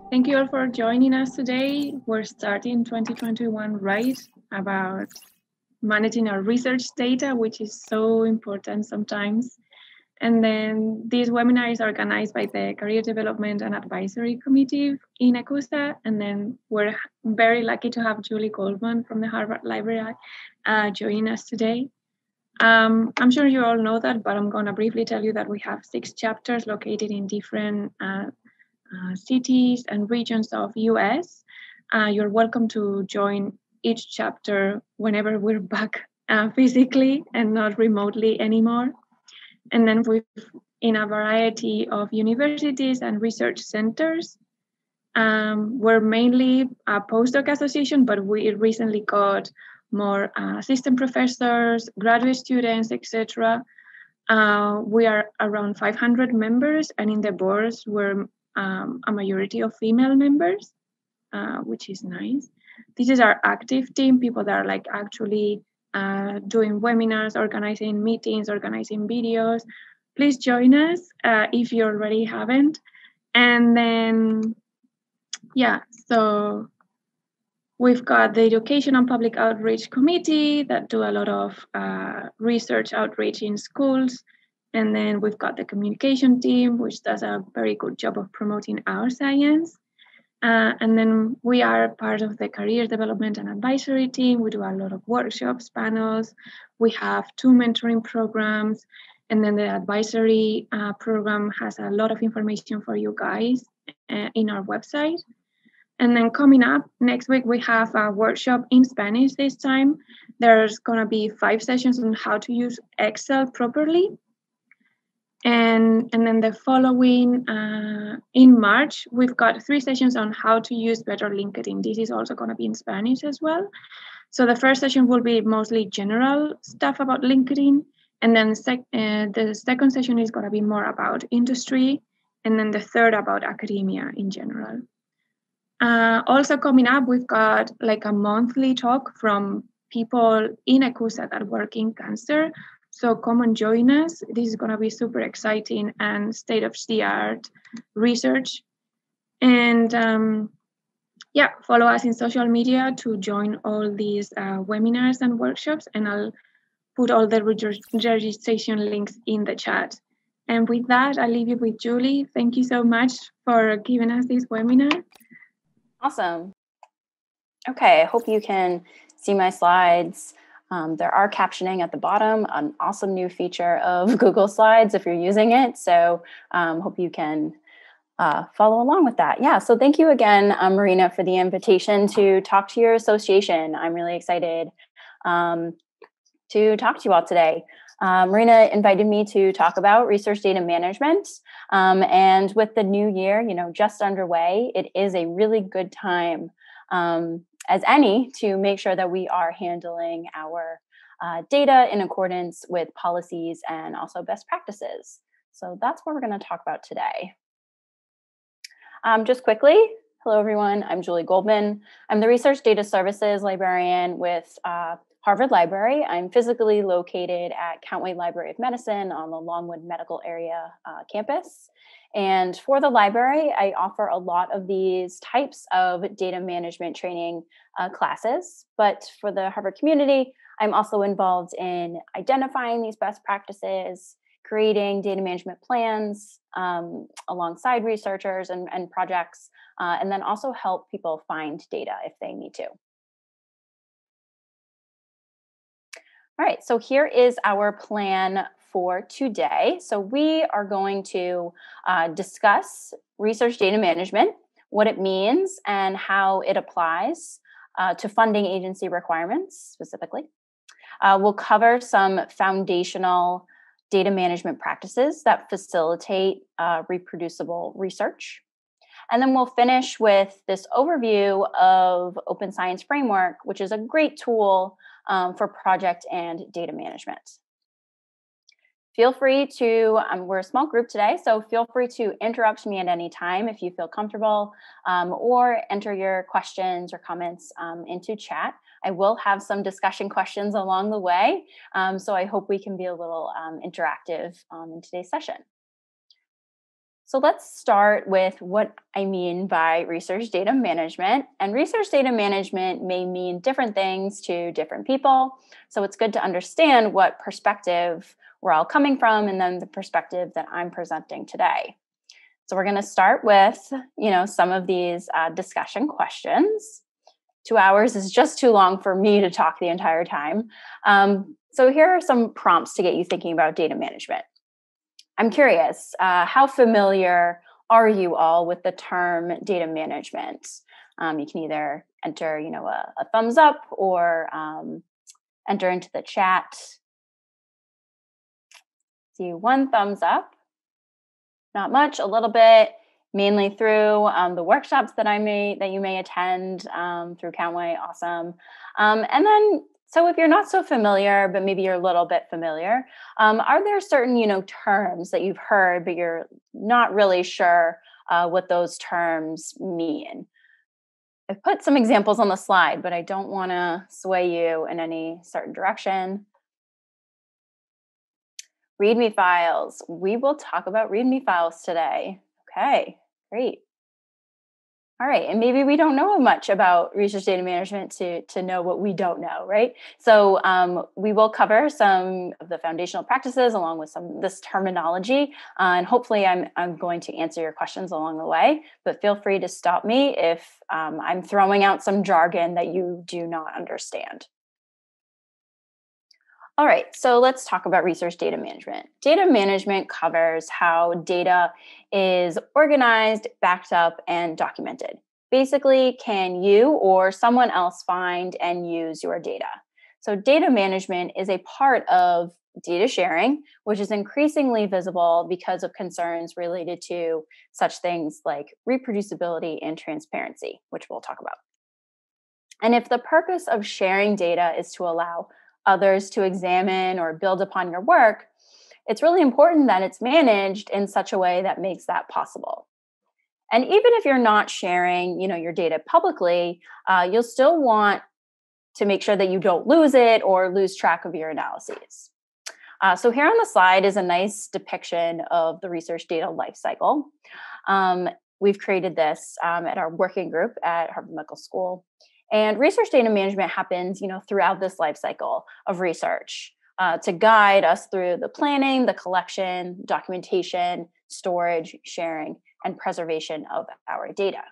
Thank you all for joining us today. We're starting 2021 right about managing our research data, which is so important sometimes. And then this webinar is organized by the Career Development and Advisory Committee in ECUSA. And then we're very lucky to have Julie Goldman from the Harvard Library joining us today. I'm sure you all know that, but I'm gonna briefly tell you that we have 6 chapters located in different cities and regions of US. You're welcome to join each chapter whenever we're back physically and not remotely anymore. And then we're in a variety of universities and research centers. We're mainly a postdoc association, but we recently got more assistant professors, graduate students, etc. We are around 500 members, and in the boards, we're a majority of female members, which is nice. This is our active team, people that are like actually doing webinars, organizing meetings, organizing videos. Please join us if you already haven't. And then, yeah, so we've got the Education and Public Outreach Committee that do a lot of research outreach in schools. And then we've got the communication team, which does a very good job of promoting our science. And then we are part of the Career Development and Advisory team. We do a lot of workshops, panels. We have 2 mentoring programs. And then the advisory program has a lot of information for you guys in our website. And then coming up next week, we have a workshop in Spanish this time. There's gonna be 5 sessions on how to use Excel properly. And then the following, in March, we've got 3 sessions on how to use better LinkedIn. This is also gonna be in Spanish as well. So the first session will be mostly general stuff about LinkedIn. And then the second session is gonna be more about industry. And then the third about academia in general. Also coming up, we've got like a monthly talk from people in ECUSA that work in cancer. So come and join us. This is gonna be super exciting and state-of-the-art research. And yeah, follow us in social media to join all these webinars and workshops, and I'll put all the registration links in the chat. And with that, I'll leave you with Julie. Thank you so much for giving us this webinar. Awesome. Okay, I hope you can see my slides. There are captioning at the bottom, an awesome new feature of Google Slides if you're using it. So hope you can follow along with that. Yeah, so thank you again, Marina, for the invitation to talk to your association. I'm really excited to talk to you all today. Marina invited me to talk about research data management. And with the new year, just underway, it is a really good time as any to make sure that we are handling our data in accordance with policies and also best practices. So that's what we're going to talk about today. Just quickly, hello everyone, I'm Julie Goldman. I'm the Research Data Services Librarian with Harvard Library. I'm physically located at Countway Library of Medicine on the Longwood Medical Area campus. And for the library, I offer a lot of these types of data management training classes. But for the Harvard community, I'm also involved in identifying these best practices, creating data management plans alongside researchers and projects, and then also help people find data if they need to. All right, so here is our plan for today. So we are going to discuss research data management, what it means and how it applies to funding agency requirements specifically. We'll cover some foundational data management practices that facilitate reproducible research. And then we'll finish with this overview of Open Science Framework, which is a great tool for project and data management. Feel free to, we're a small group today, so feel free to interrupt me at any time if you feel comfortable, or enter your questions or comments into chat. I will have some discussion questions along the way, so I hope we can be a little interactive in today's session. So let's start with what I mean by research data management. And research data management may mean different things to different people. So it's good to understand what perspective we're all coming from and then the perspective that I'm presenting today. So we're going to start with, some of these discussion questions. 2 hours is just too long for me to talk the entire time. So here are some prompts to get you thinking about data management. I'm curious, how familiar are you all with the term data management? You can either enter, a thumbs up or enter into the chat. See, 1 thumbs up. Not much, a little bit, mainly through the workshops that you may attend through Countway. Awesome. And then, so if you're not so familiar, but maybe you're a little bit familiar, are there certain, terms that you've heard, but you're not really sure what those terms mean? I've put some examples on the slide, but I don't want to sway you in any certain direction. Readme Files. We will talk about Readme Files today. Okay, great. All right, and maybe we don't know much about research data management to know what we don't know, right? So we will cover some of the foundational practices along with some of this terminology, and hopefully I'm going to answer your questions along the way, but feel free to stop me if I'm throwing out some jargon that you do not understand. All right, so let's talk about research data management. Data management covers how data is organized, backed up, and documented. Basically, can you or someone else find and use your data? So data management is a part of data sharing, which is increasingly visible because of concerns related to such things like reproducibility and transparency, which we'll talk about. And if the purpose of sharing data is to allow others to examine or build upon your work, it's really important that it's managed in such a way that makes that possible. And even if you're not sharing, your data publicly, you'll still want to make sure that you don't lose it or lose track of your analyses. So here on the slide is a nice depiction of the research data lifecycle. We've created this at our working group at Harvard Medical School. And research data management happens, throughout this life cycle of research to guide us through the planning, the collection, documentation, storage, sharing, and preservation of our data.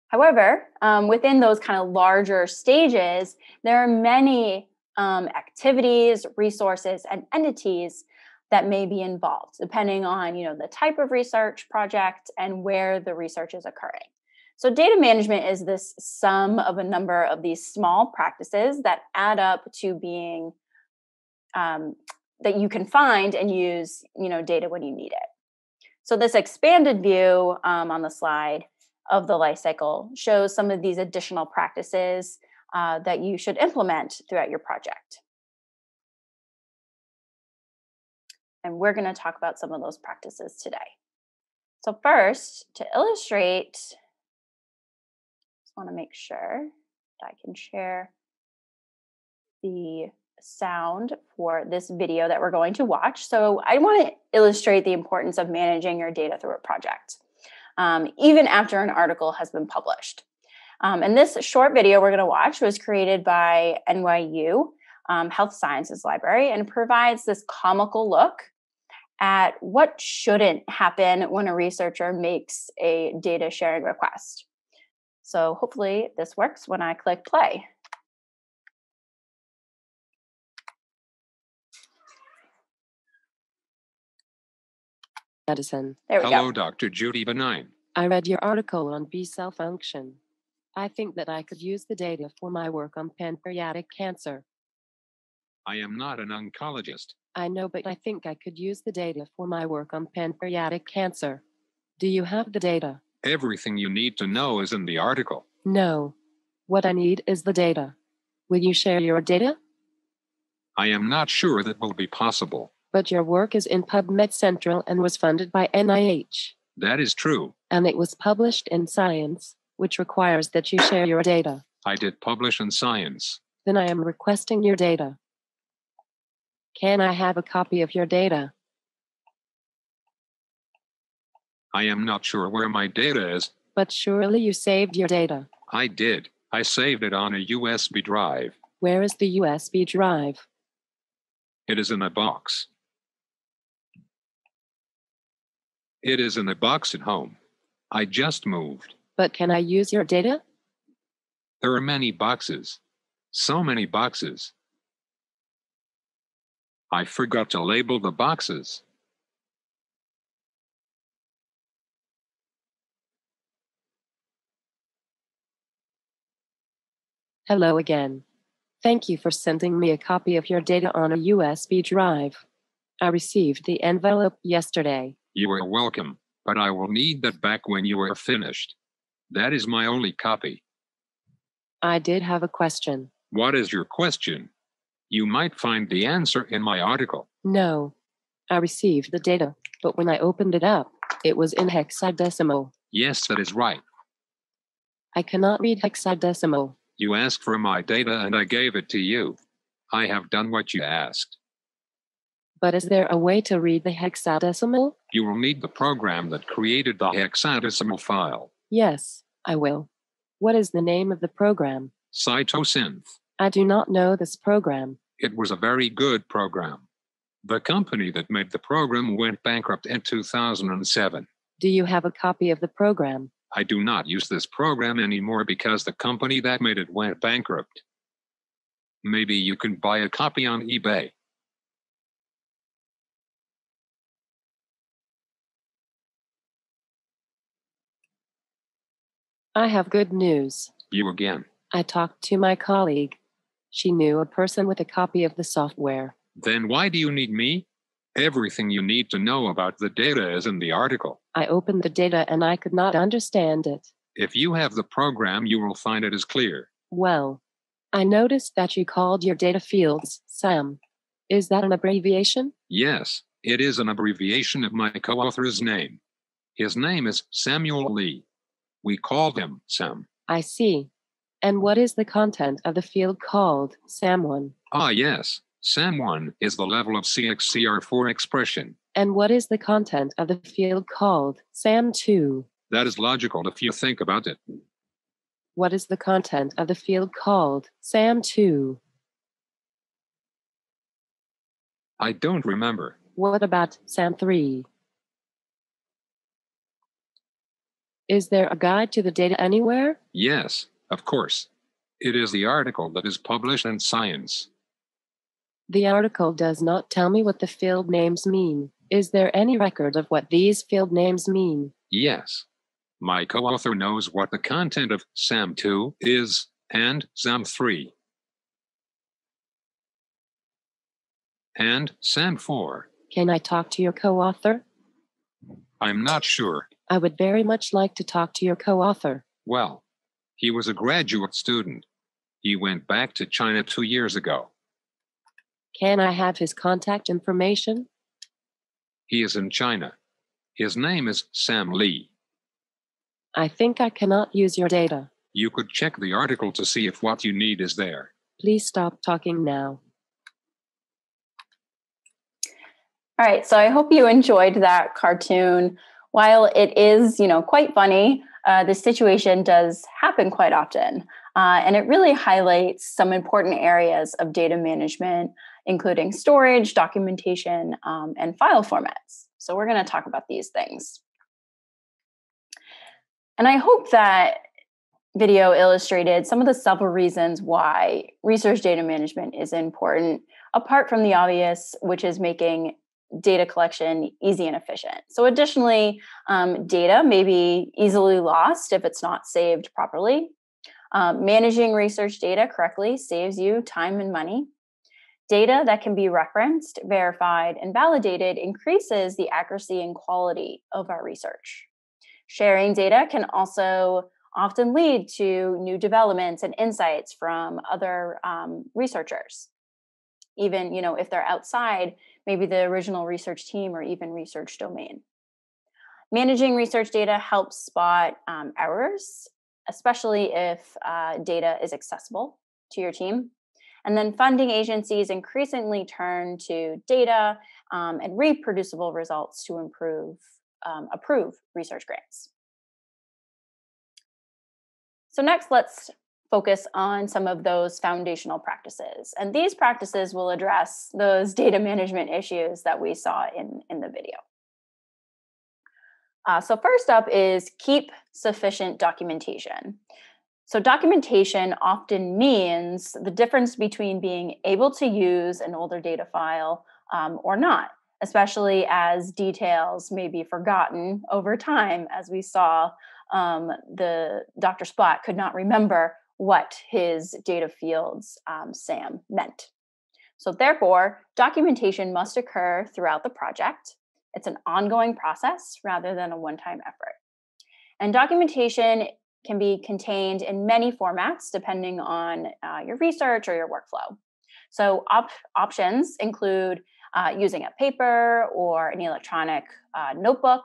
However, within those kind of larger stages, there are many activities, resources, and entities that may be involved, depending on, the type of research project and where the research is occurring. So data management is this sum of a number of these small practices that add up to being that you can find and use, data when you need it. So this expanded view on the slide of the life cycle shows some of these additional practices that you should implement throughout your project. And we're going to talk about some of those practices today. So first, to illustrate, want to make sure that I can share the sound for this video that we're going to watch. So I want to illustrate the importance of managing your data through a project, even after an article has been published. And this short video we're going to watch was created by NYU Health Sciences Library and provides this comical look at what shouldn't happen when a researcher makes a data sharing request. So hopefully this works when I click play. Medicine. There we go. Hello, Dr. Judy Benign. I read your article on B cell function. I think that I could use the data for my work on pancreatic cancer. I am not an oncologist. I know, but I think I could use the data for my work on pancreatic cancer. Do you have the data? Everything you need to know is in the article. No. What I need is the data. Will you share your data? I am not sure that will be possible. But your work is in PubMed Central and was funded by NIH. That is true. And it was published in Science, which requires that you share your data. I did publish in Science. Then I am requesting your data. Can I have a copy of your data? I am not sure where my data is. But surely you saved your data. I did. I saved it on a USB drive. Where is the USB drive? It is in a box. It is in a box at home. I just moved. But can I use your data? There are many boxes. So many boxes. I forgot to label the boxes. Hello again. Thank you for sending me a copy of your data on a USB drive. I received the envelope yesterday. You are welcome, but I will need that back when you are finished. That is my only copy. I did have a question. What is your question? You might find the answer in my article. No. I received the data, but when I opened it up, it was in hexadecimal. Yes, that is right. I cannot read hexadecimal. You asked for my data and I gave it to you. I have done what you asked. But is there a way to read the hexadecimal? You will need the program that created the hexadecimal file. Yes, I will. What is the name of the program? Cytosynth. I do not know this program. It was a very good program. The company that made the program went bankrupt in 2007. Do you have a copy of the program? I do not use this program anymore because the company that made it went bankrupt. Maybe you can buy a copy on eBay. I have good news. You again. I talked to my colleague. She knew a person with a copy of the software. Then why do you need me? Everything you need to know about the data is in the article. I opened the data and I could not understand it. If you have the program, you will find it is clear. Well, I noticed that you called your data fields SAM. Is that an abbreviation? Yes, it is an abbreviation of my co-author's name. His name is Samuel Lee. We call him Sam. I see. And what is the content of the field called SAM1? Ah, yes. SAM1 is the level of CXCR4 expression. And what is the content of the field called SAM2? That is logical if you think about it. What is the content of the field called SAM2? I don't remember. What about SAM3? Is there a guide to the data anywhere? Yes, of course. It is the article that is published in Science. The article does not tell me what the field names mean. Is there any record of what these field names mean? Yes. My co-author knows what the content of SAM2 is and SAM3. And SAM4. Can I talk to your co-author? I'm not sure. I would very much like to talk to your co-author. Well, he was a graduate student. He went back to China 2 years ago. Can I have his contact information? He is in China. His name is Sam Lee. I think I cannot use your data. You could check the article to see if what you need is there. Please stop talking now. All right, so I hope you enjoyed that cartoon. While it is, quite funny, this situation does happen quite often. And it really highlights some important areas of data management, including storage, documentation, and file formats. So we're going to talk about these things. And I hope that video illustrated some of the several reasons why research data management is important, apart from the obvious, which is making data collection easy and efficient. So additionally, data may be easily lost if it's not saved properly. Managing research data correctly saves you time and money. Data that can be referenced, verified, and validated increases the accuracy and quality of our research. Sharing data can also often lead to new developments and insights from other researchers. even, if they're outside maybe the original research team or even research domain. Managing research data helps spot errors, especially if data is accessible to your team. And then funding agencies increasingly turn to data and reproducible results to approve research grants. So next, let's focus on some of those foundational practices. And these practices will address those data management issues that we saw in the video. So first up is keep sufficient documentation. So documentation often means the difference between being able to use an older data file or not, especially as details may be forgotten over time. As we saw, the Dr. Splat could not remember what his data fields SAM meant. So therefore, documentation must occur throughout the project. It's an ongoing process rather than a one-time effort. And documentation can be contained in many formats depending on your research or your workflow. So options include using a paper or an electronic notebook,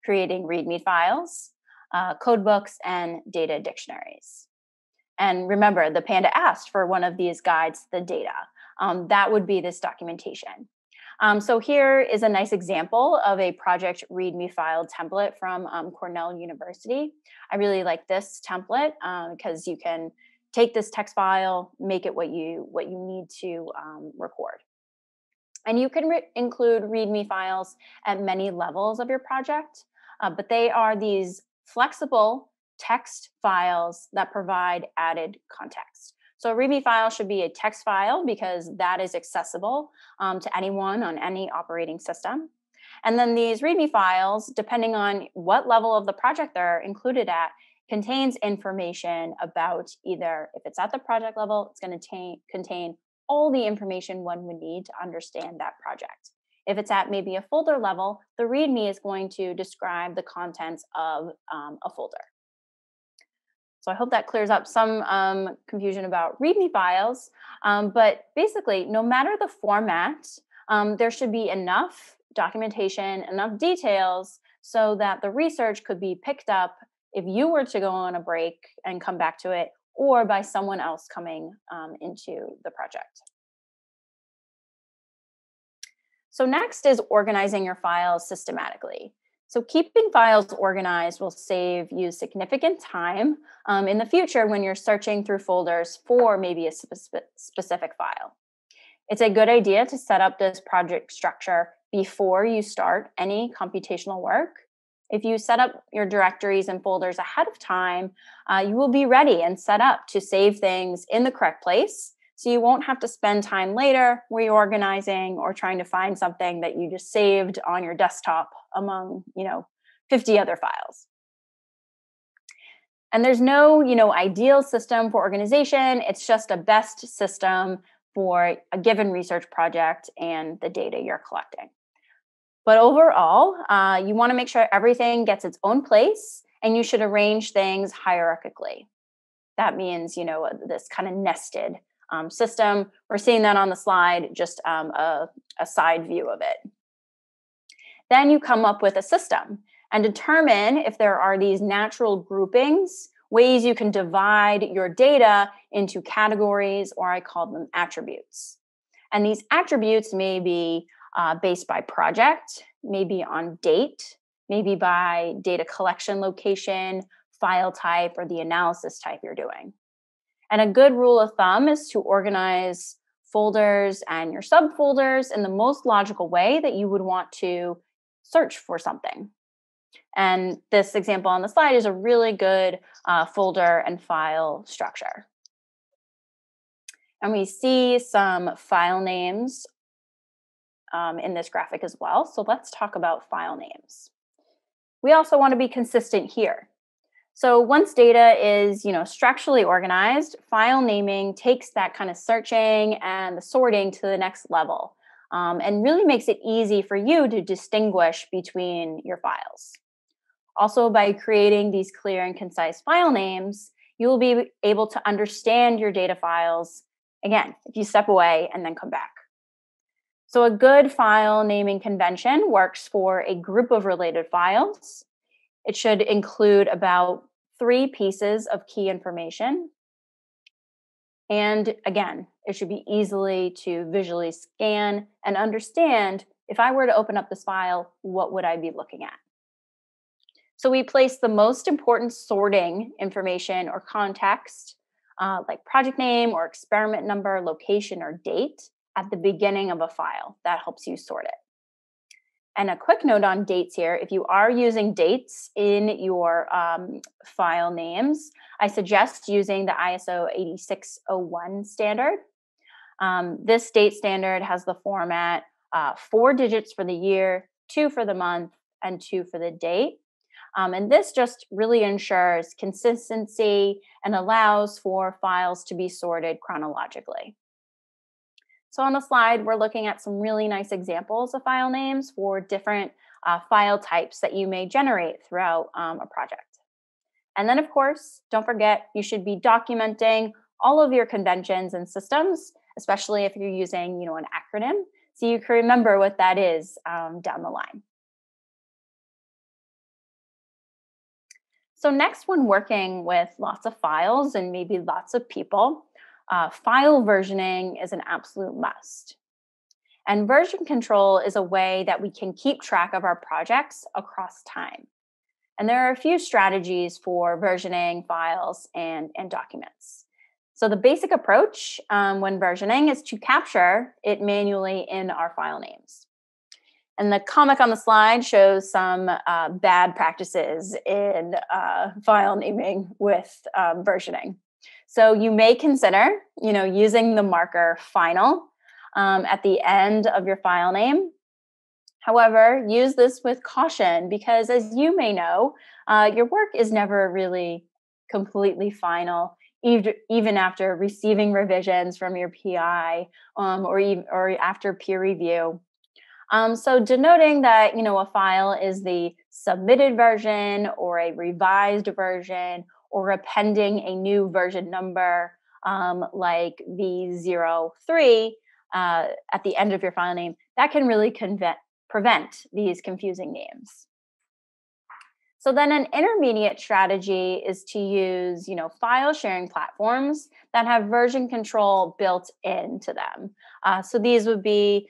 creating Readme files, code books, and data dictionaries. And remember, the Panda asked for one of these guides, the data. That would be this documentation. So here is a nice example of a project Readme file template from Cornell University. I really like this template because you can take this text file, make it what you need to record. And you can include Readme files at many levels of your project, but they are these flexible text files that provide added context. So a Readme file should be a text file because that is accessible to anyone on any operating system. And then these Readme files, depending on what level of the project they're included at, contains information about either, if it's at the project level, it's going to contain all the information one would need to understand that project. If it's at maybe a folder level, the Readme is going to describe the contents of a folder. So I hope that clears up some confusion about Readme files. But basically, no matter the format, there should be enough documentation, enough details so that the research could be picked up if you were to go on a break and come back to it, or by someone else coming into the project. So next is organizing your files systematically. So keeping files organized will save you significant time in the future when you're searching through folders for maybe a specific file. It's a good idea to set up this project structure before you start any computational work. If you set up your directories and folders ahead of time, you will be ready and set up to save things in the correct place. So you won't have to spend time later reorganizing or trying to find something that you just saved on your desktop among, 50 other files. And there's no, ideal system for organization. It's just a best system for a given research project and the data you're collecting. But overall, you want to make sure everything gets its own place, and you should arrange things hierarchically. That means, this kind of nested system. We're seeing that on the slide, just a side view of it. Then you come up with a system and determine if there are these natural groupings, ways you can divide your data into categories, or I call them attributes. And these attributes may be based by project, maybe on date, maybe by data collection location, file type, or the analysis type you're doing. And a good rule of thumb is to organize folders and your subfolders in the most logical way that you would want to search for something. And this example on the slide is a really good folder and file structure. And we see some file names in this graphic as well. So let's talk about file names. We also want to be consistent here. So once data is, structurally organized, file naming takes that kind of searching and the sorting to the next level, and really makes it easy for you to distinguish between your files. Also, by creating these clear and concise file names, you will be able to understand your data files, again, if you step away and then come back. So a good file naming convention works for a group of related files. It should include about 3 pieces of key information. And again, it should be easily to visually scan and understand, if I were to open up this file, what would I be looking at? So we place the most important sorting information or context, like project name or experiment number, location, or date, at the beginning of a file. That helps you sort it. And a quick note on dates here: if you are using dates in your file names, I suggest using the ISO 8601 standard. This date standard has the format 4 digits for the year, 2 for the month, and 2 for the date. And this just really ensures consistency and allows for files to be sorted chronologically. So on the slide, we're looking at some really nice examples of file names for different file types that you may generate throughout a project. And then, of course, don't forget, you should be documenting all of your conventions and systems, especially if you're using, an acronym, so you can remember what that is down the line. So next, when working with lots of files and maybe lots of people, file versioning is an absolute must. And version control is a way that we can keep track of our projects across time. And there are a few strategies for versioning files and documents. So the basic approach when versioning is to capture it manually in our file names. And the comic on the slide shows some bad practices in file naming with versioning. So you may consider, using the marker final at the end of your file name. However, use this with caution because, as you may know, your work is never really completely final, even after receiving revisions from your PI or after peer review. So denoting that, a file is the submitted version or a revised version or appending a new version number like V03 at the end of your file name, that can really prevent these confusing names. So then an intermediate strategy is to use, file sharing platforms that have version control built into them. So these would be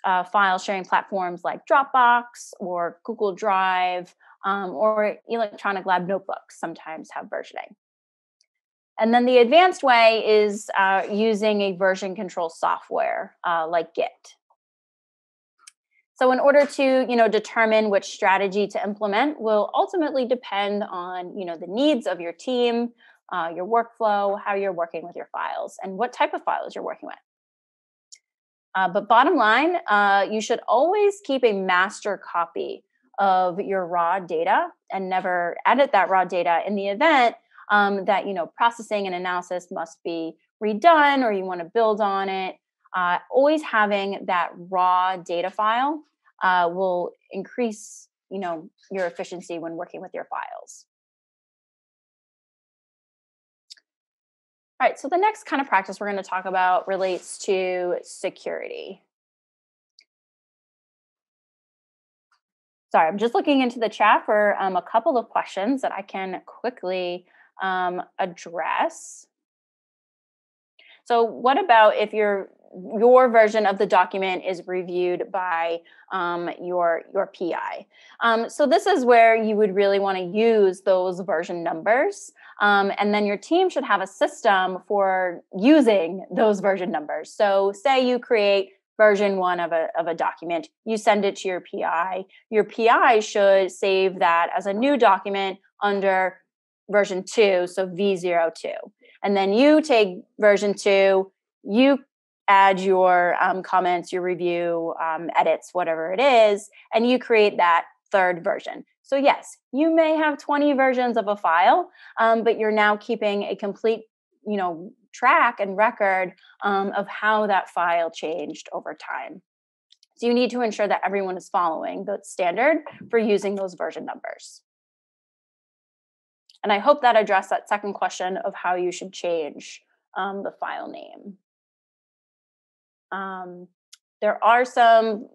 file sharing platforms like Dropbox or Google Drive or electronic lab notebooks sometimes have versioning. And then the advanced way is using a version control software like Git. So in order to, determine which strategy to implement will ultimately depend on, the needs of your team, your workflow, how you're working with your files, and what type of files you're working with. But bottom line, you should always keep a master copy of your raw data and never edit that raw data in the event that, processing and analysis must be redone or you want to build on it. Always having that raw data file will increase, your efficiency when working with your files. All right, so the next kind of practice we're going to talk about relates to security. Sorry, I'm just looking into the chat for a couple of questions that I can quickly address. So what about if your version of the document is reviewed by your PI? So this is where you would really want to use those version numbers. And then your team should have a system for using those version numbers. So say you create version 1 of a document, you send it to your PI. Your PI should save that as a new document under version 2, so V02. And then you take version 2, you add your comments, your review, edits, whatever it is, and you create that third version. So yes, you may have 20 versions of a file, but you're now keeping a complete, track and record of how that file changed over time. So you need to ensure that everyone is following the standard for using those version numbers. And I hope that addressed that second question of how you should change the file name. There are some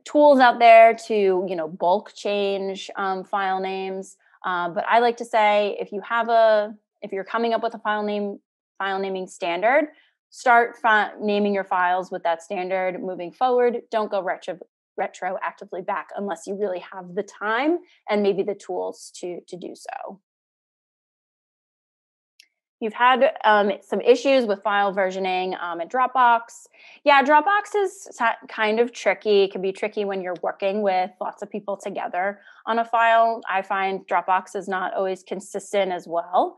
tools out there to, bulk change file names. But I like to say, if you're coming up with a file naming standard, start naming your files with that standard moving forward. Don't go retroactively back unless you really have the time and maybe the tools to do so. You've had some issues with file versioning in Dropbox. Yeah, Dropbox is kind of tricky. It can be tricky when you're working with lots of people together on a file. I find Dropbox is not always consistent as well.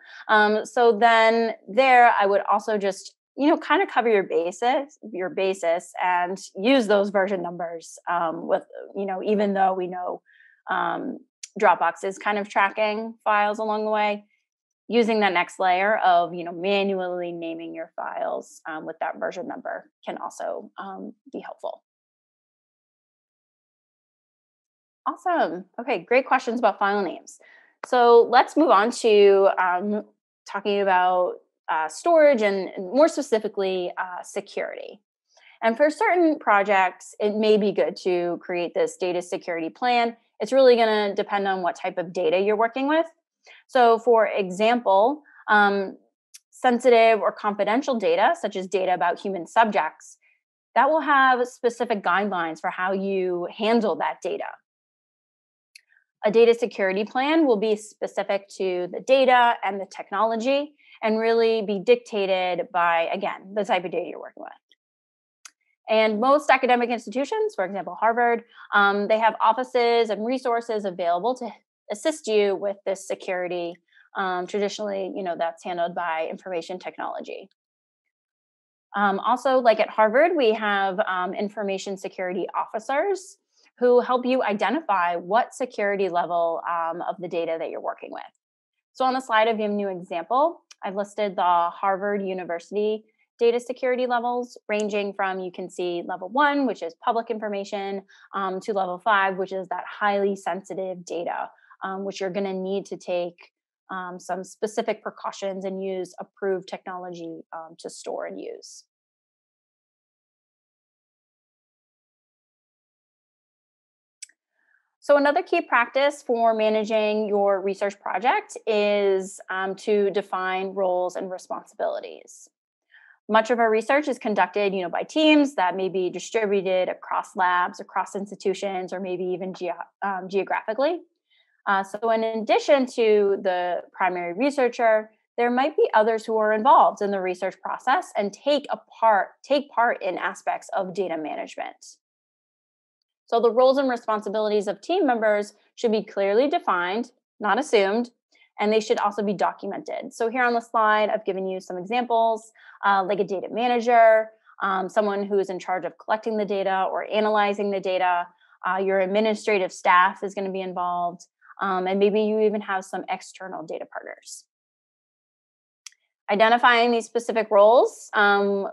So then there, I would also just kind of cover your basis and use those version numbers even though we know Dropbox is kind of tracking files along the way. Using that next layer of, manually naming your files with that version number can also be helpful. Awesome. Okay, great questions about file names. So let's move on to talking about storage and more specifically security. And for certain projects, it may be good to create this data security plan. It's really going to depend on what type of data you're working with. So for example, sensitive or confidential data, such as data about human subjects, that will have specific guidelines for how you handle that data. A data security plan will be specific to the data and the technology and really be dictated by, again, the type of data you're working with. And most academic institutions, for example, Harvard, they have offices and resources available to assist you with this security. Traditionally, that's handled by information technology. Also, like at Harvard, we have information security officers who help you identify what security level of the data that you're working with. So on the slide, I've given you an example. I've listed the Harvard University data security levels, ranging from, you can see, level 1, which is public information, to level 5, which is that highly sensitive data, which you're going to need to take some specific precautions and use approved technology to store and use. So another key practice for managing your research project is to define roles and responsibilities. Much of our research is conducted, by teams that may be distributed across labs, across institutions, or maybe even geographically. So in addition to the primary researcher, there might be others who are involved in the research process and take part in aspects of data management. So the roles and responsibilities of team members should be clearly defined, not assumed, and they should also be documented. So here on the slide, I've given you some examples, like a data manager, someone who is in charge of collecting the data or analyzing the data. Your administrative staff is going to be involved, and maybe you even have some external data partners. Identifying these specific roles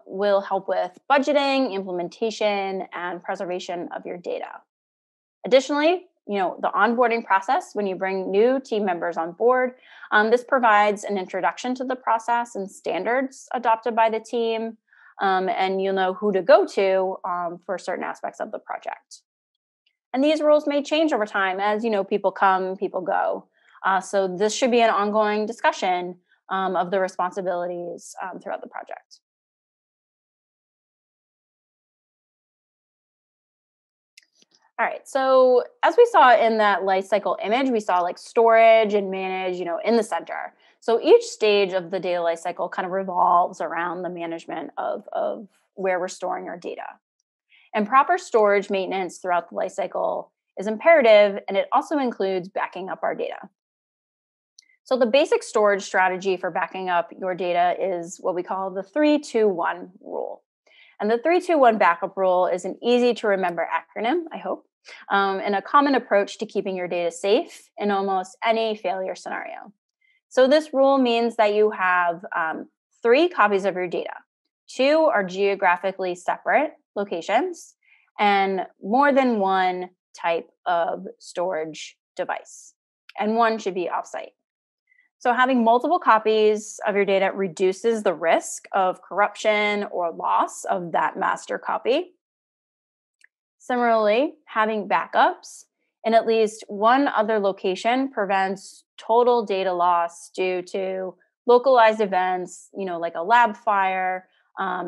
will help with budgeting, implementation, and preservation of your data. Additionally, the onboarding process, when you bring new team members on board, this provides an introduction to the process and standards adopted by the team, and you'll know who to go to for certain aspects of the project. And these roles may change over time as, people come, people go. So this should be an ongoing discussion of the responsibilities throughout the project. All right, so as we saw in that life cycle image, we saw like storage and manage, in the center. So each stage of the data life cycle kind of revolves around the management of where we're storing our data. And proper storage maintenance throughout the life cycle is imperative, and it also includes backing up our data. So the basic storage strategy for backing up your data is what we call the 3-2-1 rule. And the 3-2-1 backup rule is an easy to remember acronym, I hope, and a common approach to keeping your data safe in almost any failure scenario. So this rule means that you have 3 copies of your data. 2 are geographically separate locations, and more than 1 type of storage device. And 1 should be offsite. So having multiple copies of your data reduces the risk of corruption or loss of that master copy. Similarly, having backups in at least one other location prevents total data loss due to localized events, like a lab fire,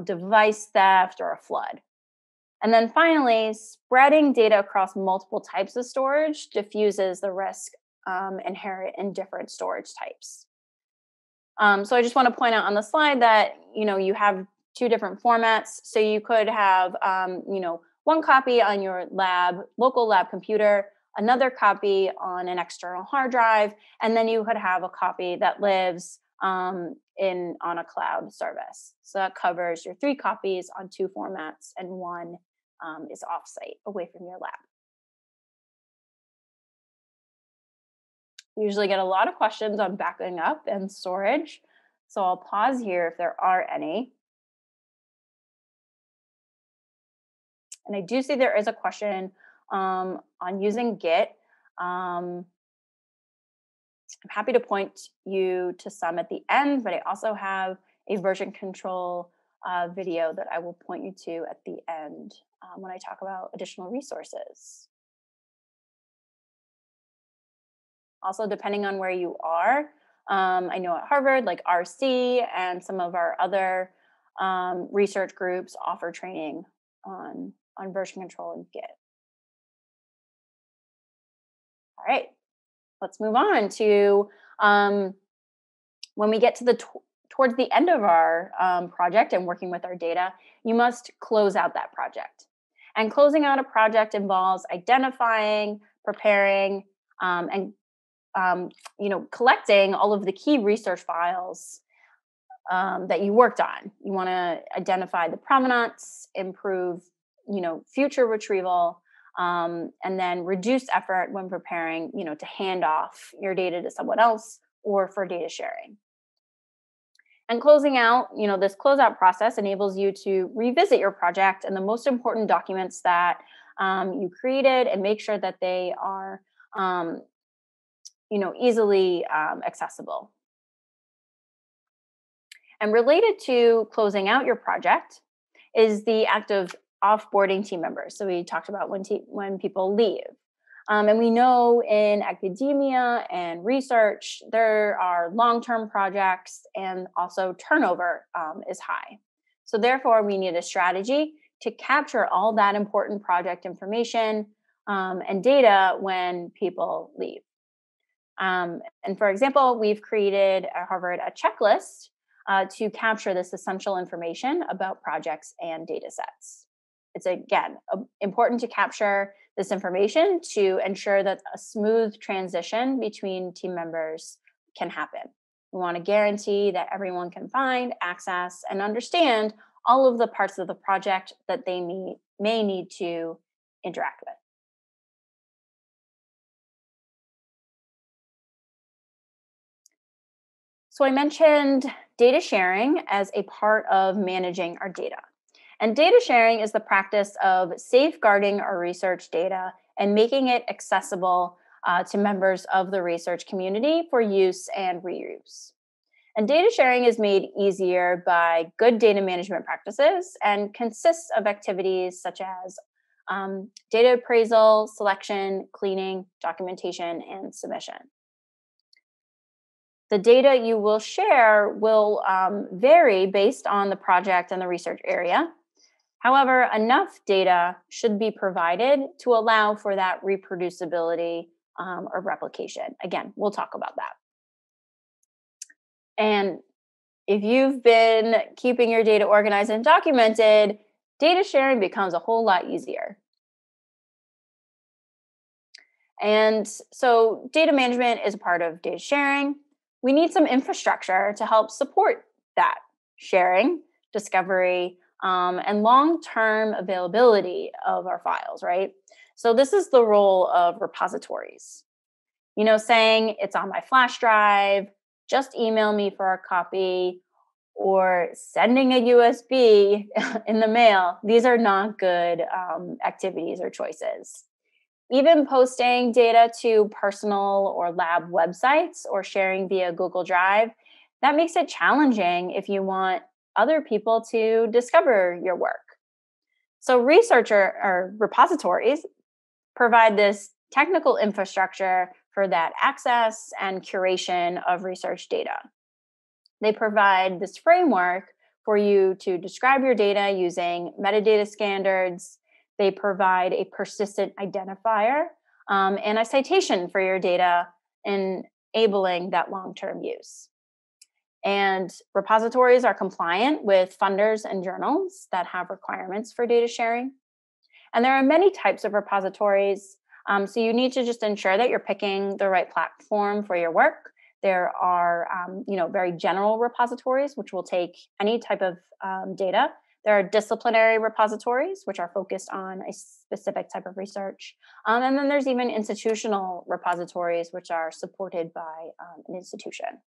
device theft, or a flood. And then finally, spreading data across multiple types of storage diffuses the risk inherent in different storage types. So I just want to point out on the slide that, you have two different formats. So you could have, one copy on your local lab computer, another copy on an external hard drive, and then you could have a copy that lives on a cloud service. So that covers your 3 copies on 2 formats, and 1 is offsite, away from your lab. You usually get a lot of questions on backing up and storage, so I'll pause here if there are any. And I do see there is a question on using Git. I'm happy to point you to some at the end, but I also have a version control video that I will point you to at the end when I talk about additional resources. Also, depending on where you are, I know at Harvard, like RC and some of our other research groups offer training on version control and Git. All right, let's move on to when we get to towards the end of our project and working with our data, you must close out that project. And closing out a project involves identifying, preparing, and collecting all of the key research files that you worked on. You want to identify the provenance, improve, future retrieval, and then reduce effort when preparing, to hand off your data to someone else or for data sharing. And closing out, this closeout process enables you to revisit your project and the most important documents that you created and make sure that they are, easily accessible. And related to closing out your project is the act of offboarding team members. So we talked about when people leave. And we know in academia and research, there are long-term projects and also turnover is high. So therefore, we need a strategy to capture all that important project information and data when people leave. And for example, we've created at Harvard a checklist to capture this essential information about projects and data sets. It's, again, important to capture this information to ensure that a smooth transition between team members can happen. We want to guarantee that everyone can find, access, and understand all of the parts of the project that they may need to interact with. So I mentioned data sharing as a part of managing our data. And data sharing is the practice of safeguarding our research data and making it accessible to members of the research community for use and reuse. And data sharing is made easier by good data management practices and consists of activities such as data appraisal, selection, cleaning, documentation, and submission. The data you will share will vary based on the project and the research area. However, enough data should be provided to allow for that reproducibility or replication. Again, we'll talk about that. And if you've been keeping your data organized and documented, data sharing becomes a whole lot easier. And so data management is a part of data sharing. We need some infrastructure to help support that sharing, discovery, and long-term availability of our files, right? So this is the role of repositories. Saying it's on my flash drive, just email me for a copy, or sending a USB in the mail. These are not good activities or choices. even posting data to personal or lab websites or sharing via Google Drive, that makes it challenging if you want other people to discover your work. So repositories provide this technical infrastructure for that access and curation of research data. They provide this framework for you to describe your data using metadata standards. They provide a persistent identifier and a citation for your data, enabling that long-term use. And repositories are compliant with funders and journals that have requirements for data sharing. And there are many types of repositories, so you need to just ensure that you're picking the right platform for your work. There are, very general repositories, which will take any type of data. There are disciplinary repositories, which are focused on a specific type of research. And then there's even institutional repositories, which are supported by an institution.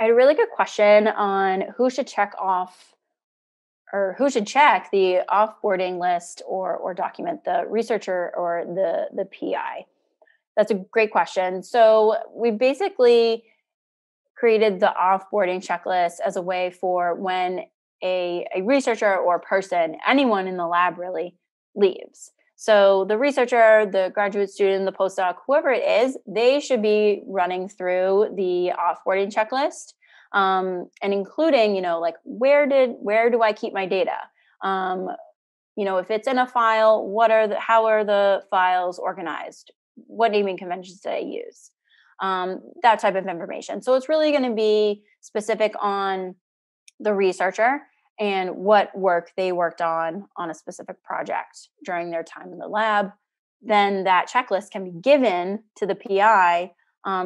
I had a really good question on who should check the offboarding list or document, the researcher or the PI. That's a great question. So we basically created the offboarding checklist as a way for when a researcher or person, anyone in the lab really, leaves. So the researcher, the graduate student, the postdoc, whoever it is, they should be running through the offboarding checklist, and including, where do I keep my data? If it's in a file, how are the files organized? What naming conventions did I use? That type of information. So it's really going to be specific on the researcher and what work they worked on a specific project during their time in the lab. Then that checklist can be given to the PI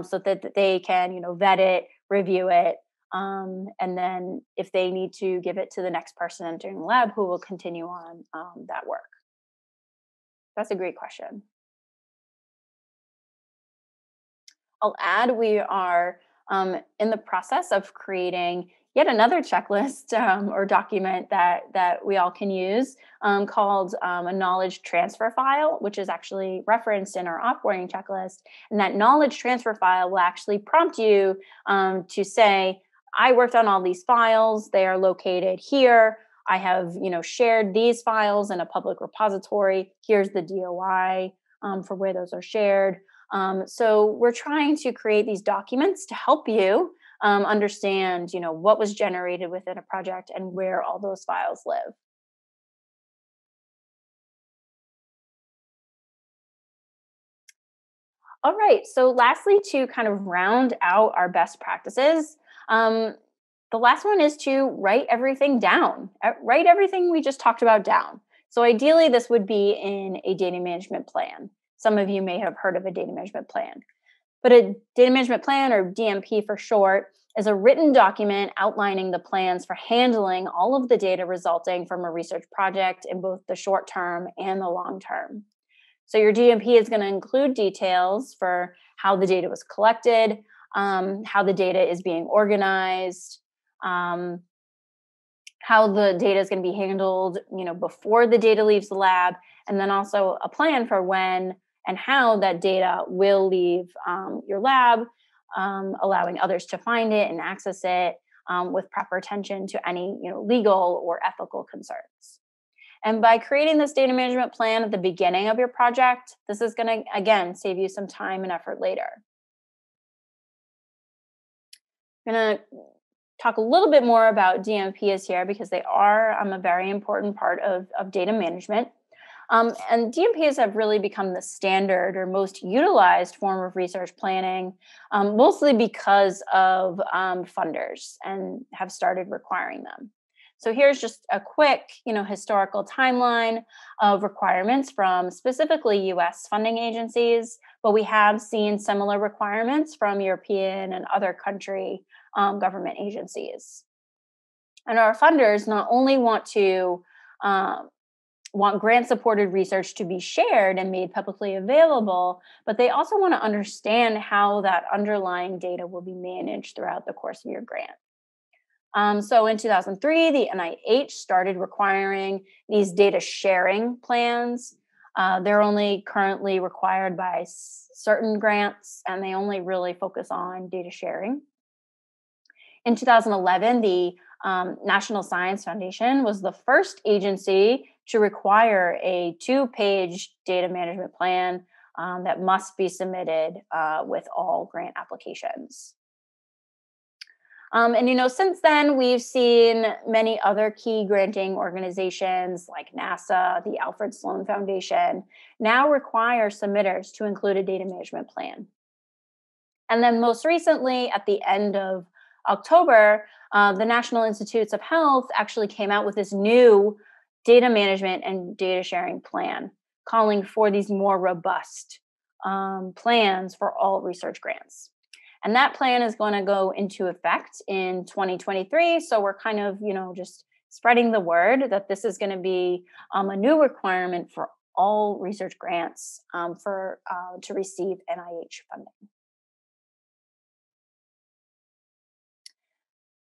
so that they can, vet it, review it, and then if they need to give it to the next person entering the lab who will continue on that work. That's a great question. I'll add, we are in the process of creating yet another checklist or document that we all can use called a knowledge transfer file, which is actually referenced in our offboarding checklist. And that knowledge transfer file will actually prompt you to say, I worked on all these files. They are located here. I have, shared these files in a public repository. Here's the DOI for where those are shared. So we're trying to create these documents to help you understand, what was generated within a project and where all those files live. All right. So lastly, to kind of round out our best practices, the last one is to write everything down. Write everything we just talked about down. So ideally, this would be in a data management plan. Some of you may have heard of a data management plan. But a data management plan, or DMP for short, is a written document outlining the plans for handling all of the data resulting from a research project in both the short term and the long term. So your DMP is going to include details for how the data was collected, how the data is being organized, how the data is going to be handled, before the data leaves the lab, and then also a plan for when and how that data will leave your lab, allowing others to find it and access it with proper attention to any legal or ethical concerns. And by creating this data management plan at the beginning of your project, this is going to, again, save you some time and effort later. I'm going to talk a little bit more about DMPs here because they are a very important part of data management. And DMPs have really become the standard or most utilized form of research planning, mostly because of funders and have started requiring them. So here's just a quick, historical timeline of requirements from specifically US funding agencies, but we have seen similar requirements from European and other country government agencies. And our funders not only want grant-supported research to be shared and made publicly available, but they also want to understand how that underlying data will be managed throughout the course of your grant. So in 2003, the NIH started requiring these data sharing plans. They're only currently required by certain grants, and they only really focus on data sharing. In 2011, the National Science Foundation was the first agency to require a 2-page data management plan that must be submitted with all grant applications. And since then, we've seen many other key granting organizations like NASA, the Alfred Sloan Foundation, now require submitters to include a data management plan. And then most recently, at the end of October, the National Institutes of Health actually came out with this new data management and data sharing plan, calling for these more robust plans for all research grants. And that plan is going to go into effect in 2023. So we're kind of, just spreading the word that this is going to be a new requirement for all research grants to receive NIH funding.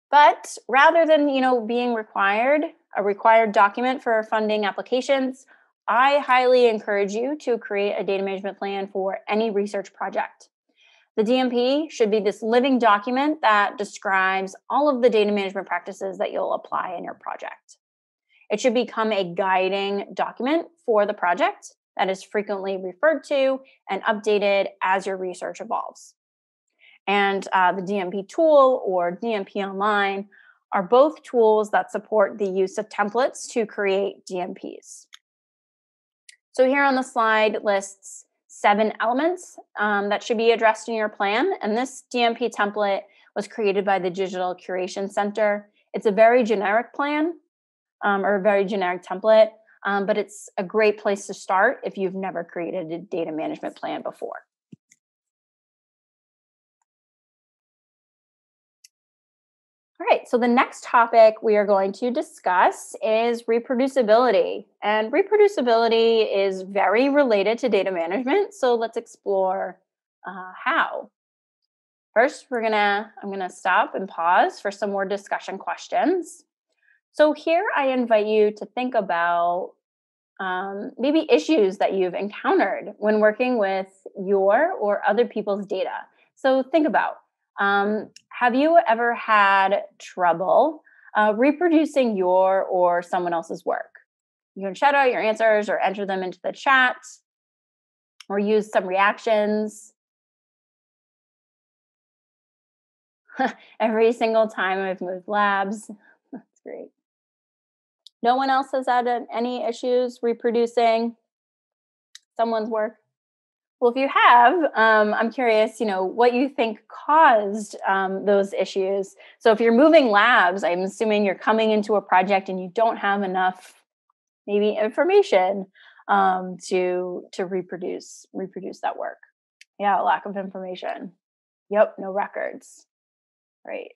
But rather than, being a required document for funding applications, I highly encourage you to create a data management plan for any research project. The DMP should be this living document that describes all of the data management practices that you'll apply in your project. It should become a guiding document for the project that is frequently referred to and updated as your research evolves. And the DMP tool or DMP Online are both tools that support the use of templates to create DMPs. So here on the slide lists 7 elements that should be addressed in your plan. And this DMP template was created by the Digital Curation Center. It's a very generic plan or a very generic template, but it's a great place to start if you've never created a data management plan before. All right, so the next topic we are going to discuss is reproducibility. And reproducibility is very related to data management, so let's explore how. First, I'm gonna stop and pause for some more discussion questions. So here I invite you to think about maybe issues that you've encountered when working with your or other people's data. So think about, have you ever had trouble reproducing your or someone else's work? You can shout out your answers or enter them into the chat or use some reactions. Every single time I've moved labs. That's great. No one else has had any issues reproducing someone's work? Well, if you have, I'm curious, what you think caused those issues. So if you're moving labs, I'm assuming you're coming into a project and you don't have enough, maybe, information to reproduce that work. Yeah, lack of information. Yep, no records. Right.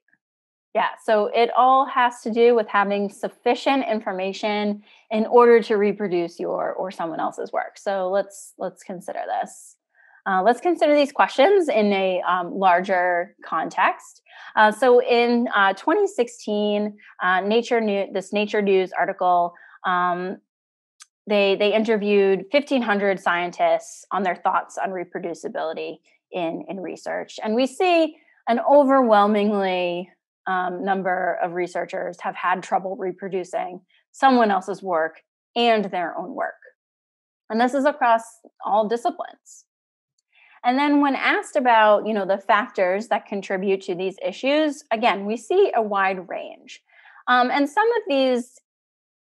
Yeah, so it all has to do with having sufficient information in order to reproduce your or someone else's work. So let's consider this. Let's consider these questions in a larger context. So in 2016, this Nature News article, they interviewed 1,500 scientists on their thoughts on reproducibility in research, and we see an overwhelmingly number of researchers have had trouble reproducing someone else's work and their own work. And this is across all disciplines. And then when asked about, the factors that contribute to these issues, again, we see a wide range. And some of these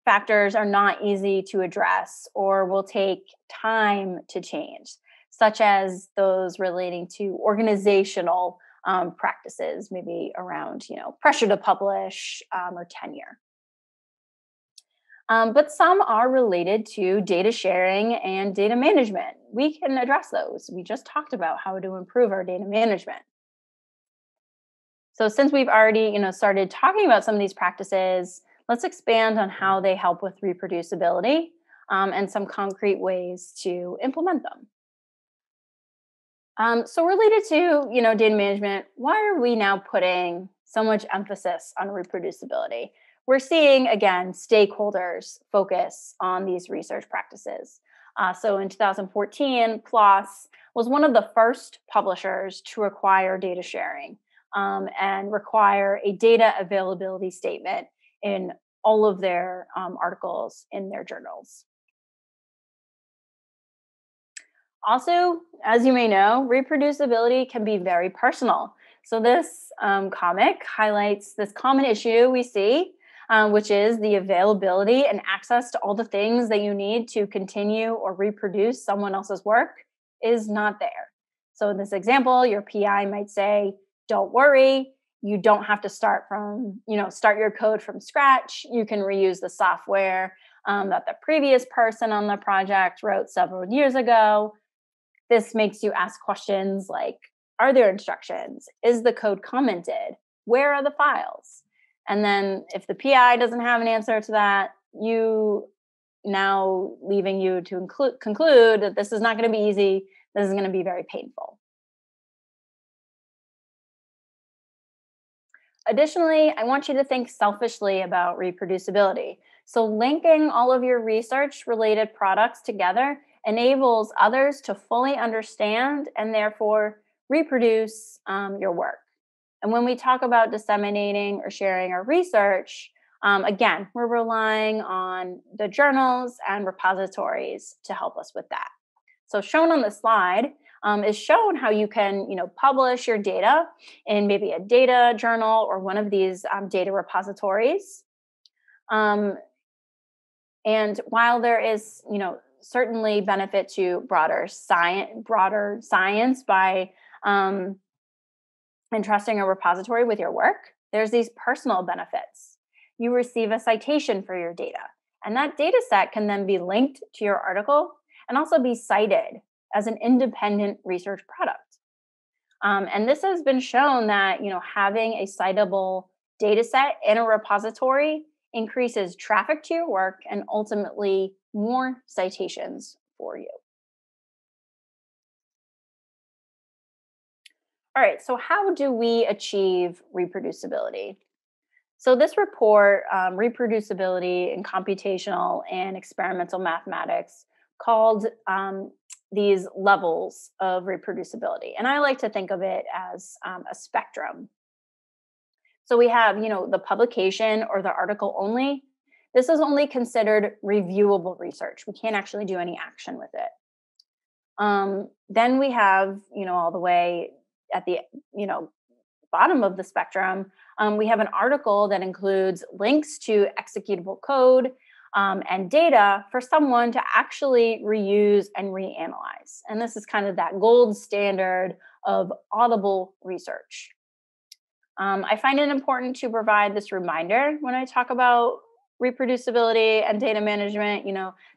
factors are not easy to address or will take time to change, such as those relating to organizational practices, maybe around, pressure to publish or tenure. But some are related to data sharing and data management. We can address those. We just talked about how to improve our data management. So since we've already, started talking about some of these practices, let's expand on how they help with reproducibility and some concrete ways to implement them. So related to, data management, why are we now putting so much emphasis on reproducibility. We're seeing, again, stakeholders focus on these research practices. So in 2014, PLOS was one of the first publishers to require data sharing and require a data availability statement in all of their articles in their journals. Also, as you may know, reproducibility can be very personal. So this comic highlights this common issue we see, which is the availability and access to all the things that you need to continue or reproduce someone else's work is not there. So in this example, your PI might say, don't worry, you don't have to start your code from scratch. You can reuse the software that the previous person on the project wrote several years ago. This makes you ask questions like, are there instructions? Is the code commented? Where are the files? And then if the PI doesn't have an answer to that, leaving you to conclude that this is not going to be easy. This is going to be very painful. Additionally, I want you to think selfishly about reproducibility. So linking all of your research-related products together enables others to fully understand and therefore reproduce your work. And when we talk about disseminating or sharing our research, again, we're relying on the journals and repositories to help us with that. So shown on the slide is shown how you can, publish your data in maybe a data journal or one of these data repositories. And while there is, certainly benefit to broader science by entrusting a repository with your work, there's these personal benefits. You receive a citation for your data, and that data set can then be linked to your article and also be cited as an independent research product. And this has been shown that, having a citable data set in a repository increases traffic to your work and ultimately more citations for you. All right, so how do we achieve reproducibility? So this report, Reproducibility in Computational and Experimental Mathematics, called these levels of reproducibility. And I like to think of it as a spectrum. So we have, the publication or the article only. This is only considered reviewable research. We can't actually do any action with it. Then we have, all the way at the, bottom of the spectrum, we have an article that includes links to executable code and data for someone to actually reuse and reanalyze. And this is kind of that gold standard of audible research. I find it important to provide this reminder when I talk about reproducibility and data management.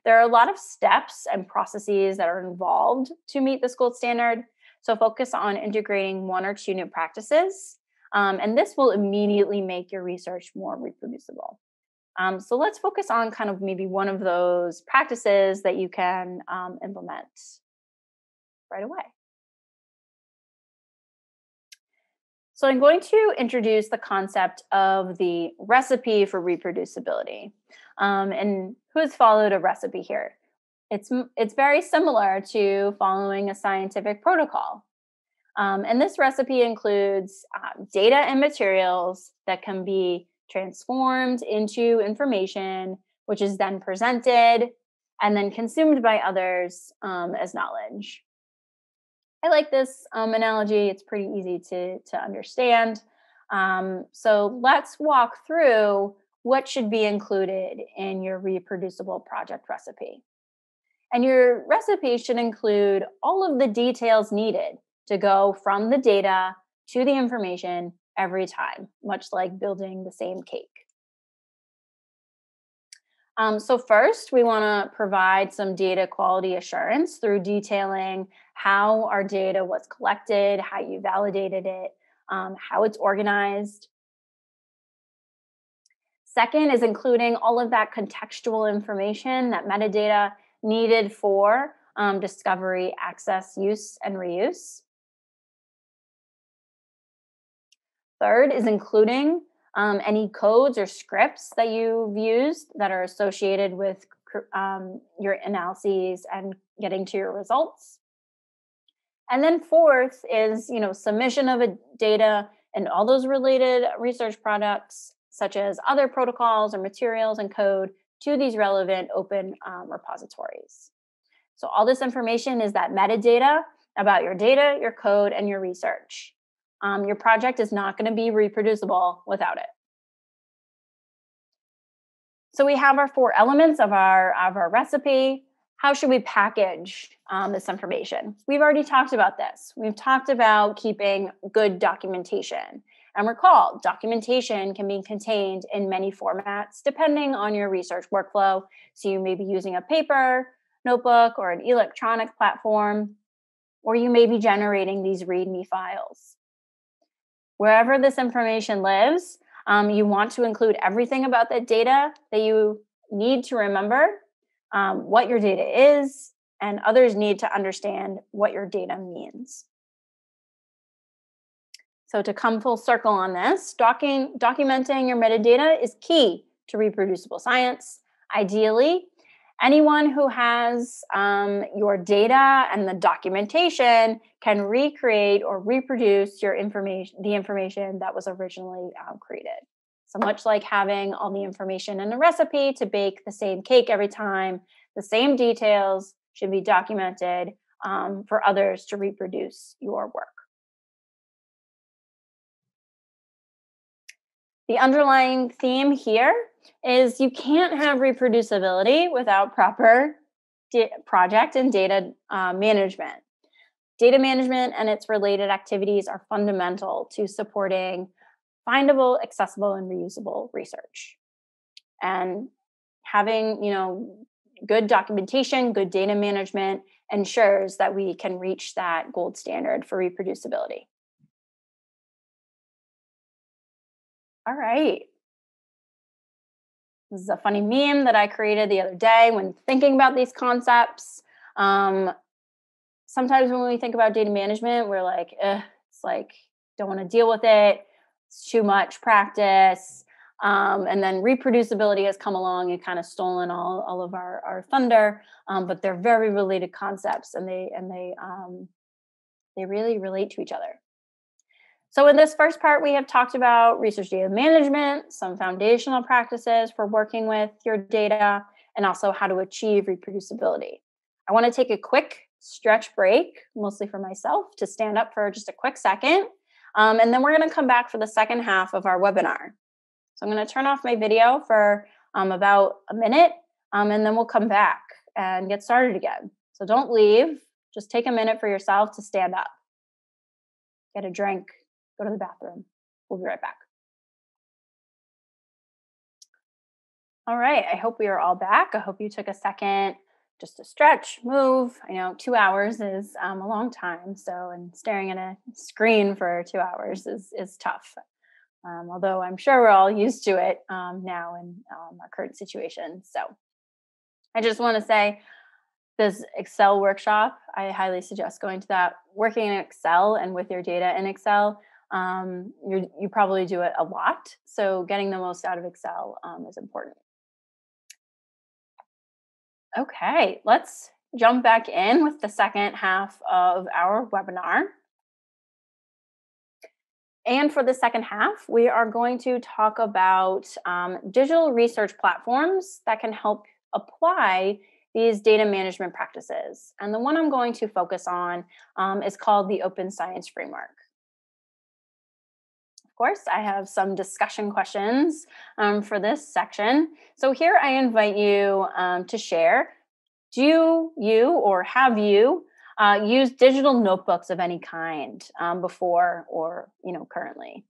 There are a lot of steps and processes that are involved to meet this gold standard. So focus on integrating one or two new practices, and this will immediately make your research more reproducible. So let's focus on kind of maybe one of those practices that you can implement right away. So I'm going to introduce the concept of the recipe for reproducibility. And who's followed a recipe here? It's very similar to following a scientific protocol. And this recipe includes data and materials that can be transformed into information, which is then presented and then consumed by others as knowledge. I like this analogy. It's pretty easy to understand. So let's walk through what should be included in your reproducible project recipe. And your recipe should include all of the details needed to go from the data to the information every time, much like building the same cake. So first, we want to provide some data quality assurance through detailing how our data was collected, how you validated it, how it's organized. Second is including all of that contextual information, that metadata needed for discovery, access, use, and reuse. Third is including any codes or scripts that you've used that are associated with your analyses and getting to your results. And then fourth is, submission of data and all those related research products, such as other protocols or materials and code, to these relevant open repositories. So all this information is that metadata about your data, your code, and your research. Your project is not going to be reproducible without it. So we have our 4 elements of our recipe. How should we package this information? We've already talked about this. We've talked about keeping good documentation. And recall, documentation can be contained in many formats depending on your research workflow. So you may be using a paper, notebook, or an electronic platform, or you may be generating these Readme files. Wherever this information lives, you want to include everything about that data that you need to remember, what your data is, and others need to understand what your data means. So to come full circle on this, documenting your metadata is key to reproducible science. Ideally, anyone who has your data and the documentation can recreate or reproduce the information that was originally created. So much like having all the information in a recipe to bake the same cake every time, the same details should be documented for others to reproduce your work. The underlying theme here is you can't have reproducibility without proper project and data management. Data management and its related activities are fundamental to supporting findable, accessible, and reusable research. And having, good documentation, good data management ensures that we can reach that gold standard for reproducibility. All right. This is a funny meme that I created the other day when thinking about these concepts. Sometimes when we think about data management, we're like, it's like, don't want to deal with it. It's too much practice. And then reproducibility has come along and kind of stolen all of our thunder. But they're very related concepts, and they really relate to each other. So in this first part, we have talked about research data management, some foundational practices for working with your data, and also how to achieve reproducibility. I want to take a quick stretch break, mostly for myself, to stand up for just a quick second. And then we're going to come back for the second half of our webinar. So I'm going to turn off my video for about a minute, and then we'll come back and get started again. So don't leave. Just take a minute for yourself to stand up, get a drink, go to the bathroom. We'll be right back. All right, I hope we are all back. I hope you took a second just to stretch, move. I know 2 hours is a long time, and staring at a screen for 2 hours is tough. Although I'm sure we're all used to it now in our current situation. So I just want to say, this Excel workshop, I highly suggest going to that. Working in Excel and with your data in Excel, you probably do it a lot. So getting the most out of Excel is important. Okay, let's jump back in with the second half of our webinar. And for the second half, we are going to talk about digital research platforms that can help apply these data management practices. And the one I'm going to focus on is called the Open Science Framework. Of course, I have some discussion questions for this section. So here I invite you to share. Do you or have you used digital notebooks of any kind before or currently?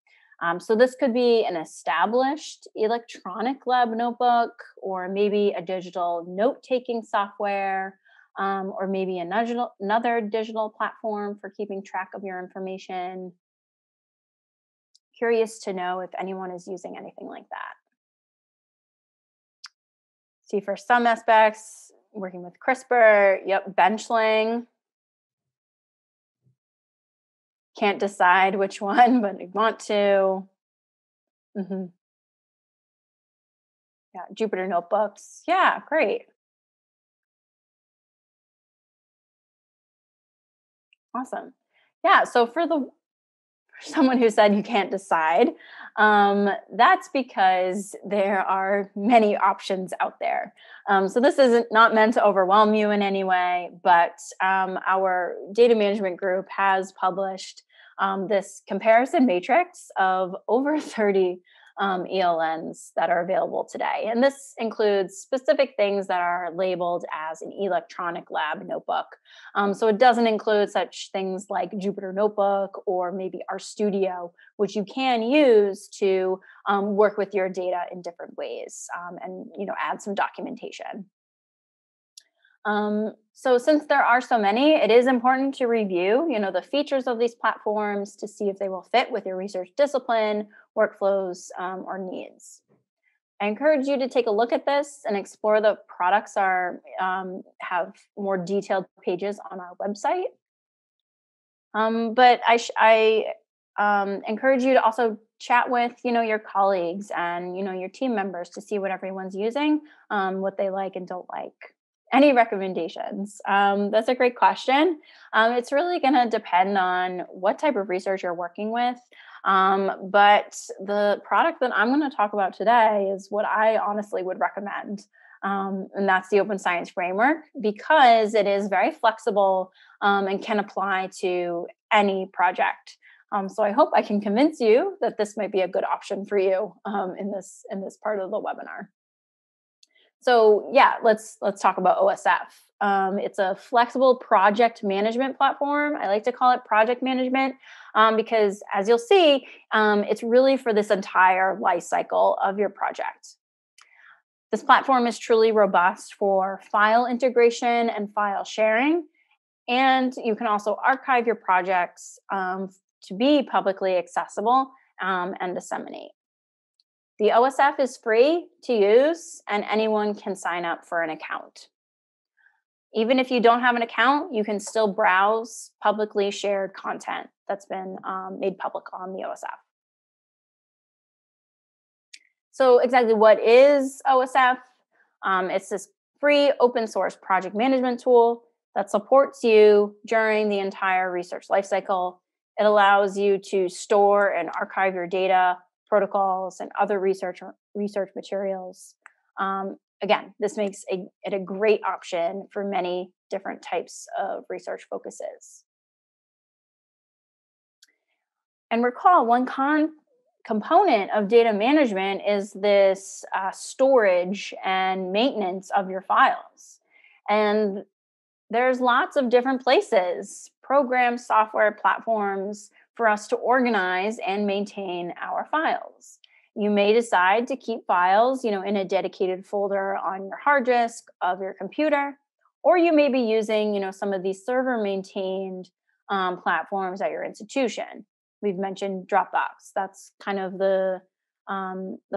So this could be an established electronic lab notebook, or maybe a digital note-taking software, or maybe another digital platform for keeping track of your information. Curious to know if anyone is using anything like that. See, for some aspects, working with CRISPR, Benchling. can't decide which one, but I want to. Mm-hmm. Yeah, Jupyter Notebooks. Yeah, great. Awesome. Yeah, so for someone who said you can't decide, that's because there are many options out there. So this isn't not meant to overwhelm you in any way, but our data management group has published this comparison matrix of over 30 ELNs that are available today. And this includes specific things that are labeled as an electronic lab notebook. So it doesn't include such things like Jupyter Notebook or maybe RStudio, which you can use to work with your data in different ways and add some documentation. So since there are so many, it is important to review, the features of these platforms to see if they will fit with your research discipline, workflows, or needs. I encourage you to take a look at this and explore the products have more detailed pages on our website. But I encourage you to also chat with, your colleagues and, your team members to see what everyone's using, what they like and don't like. Any recommendations? That's a great question. It's really going to depend on what type of research you're working with. But the product that I'm going to talk about today is what I honestly would recommend. And that's the Open Science Framework, because it is very flexible and can apply to any project. So I hope I can convince you that this might be a good option for you in this part of the webinar. So yeah, let's talk about OSF. It's a flexible project management platform. I like to call it project management because, as you'll see, it's really for this entire life cycle of your project. This platform is truly robust for file integration and file sharing, and you can also archive your projects to be publicly accessible and disseminate. The OSF is free to use, and anyone can sign up for an account. Even if you don't have an account, you can still browse publicly shared content that's been made public on the OSF. So exactly what is OSF? It's this free open source project management tool that supports you during the entire research lifecycle. It allows you to store and archive your data, protocols, and other research materials. Again, this makes it a great option for many different types of research focuses. And recall, one component of data management is this storage and maintenance of your files. And there's lots of different places, programs, software, platforms, for us to organize and maintain our files. You may decide to keep files, in a dedicated folder on your hard disk of your computer, or you may be using, some of these server-maintained platforms at your institution. We've mentioned Dropbox. That's kind of the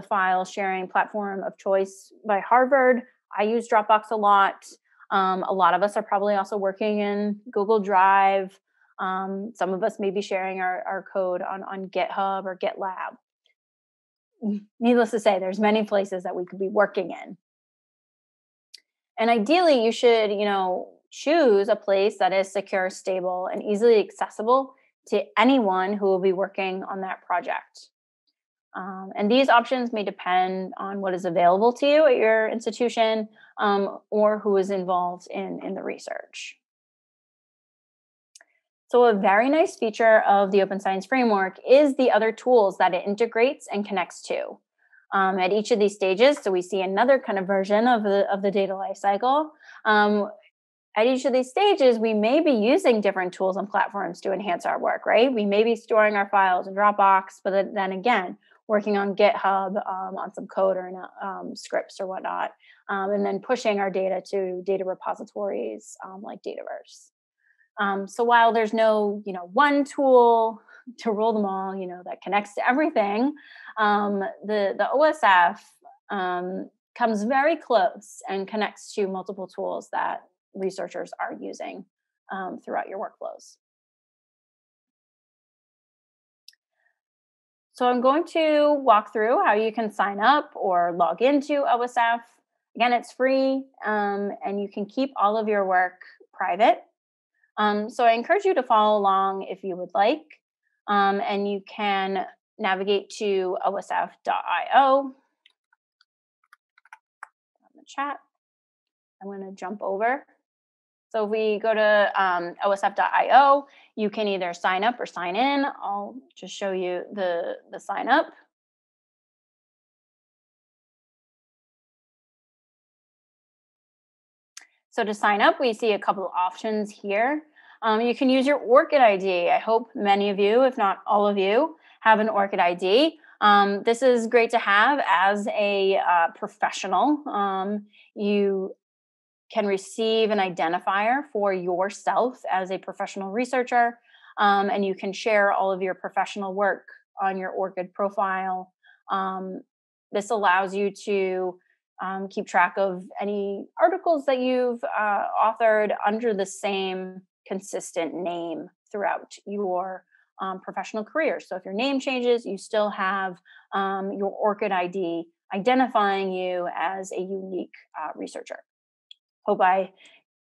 file sharing platform of choice by Harvard. I use Dropbox a lot. A lot of us are probably also working in Google Drive. Some of us may be sharing our code on GitHub or GitLab. Needless to say, there's many places that we could be working in. And ideally, you should, choose a place that is secure, stable, and easily accessible to anyone who will be working on that project. And these options may depend on what is available to you at your institution or who is involved in the research. So a very nice feature of the Open Science Framework is the other tools that it integrates and connects to. At each of these stages, so we see another kind of version of the data lifecycle. At each of these stages, we may be using different tools and platforms to enhance our work, right? We may be storing our files in Dropbox, but then again, working on GitHub on some code or scripts or whatnot, and then pushing our data to data repositories like Dataverse. So while there's no, one tool to rule them all, that connects to everything, the OSF comes very close and connects to multiple tools that researchers are using throughout your workflows. So I'm going to walk through how you can sign up or log into OSF. Again, it's free, and you can keep all of your work private. So I encourage you to follow along if you would like, and you can navigate to osf.io. On the chat, I'm going to jump over. So if we go to osf.io, you can either sign up or sign in. I'll just show you the sign up. So to sign up, we see a couple of options here. You can use your ORCID ID. I hope many of you, if not all of you, have an ORCID ID. This is great to have as a professional. You can receive an identifier for yourself as a professional researcher, and you can share all of your professional work on your ORCID profile. This allows you to keep track of any articles that you've authored under the same consistent name throughout your professional career. So if your name changes, you still have your ORCID ID identifying you as a unique researcher. Hope I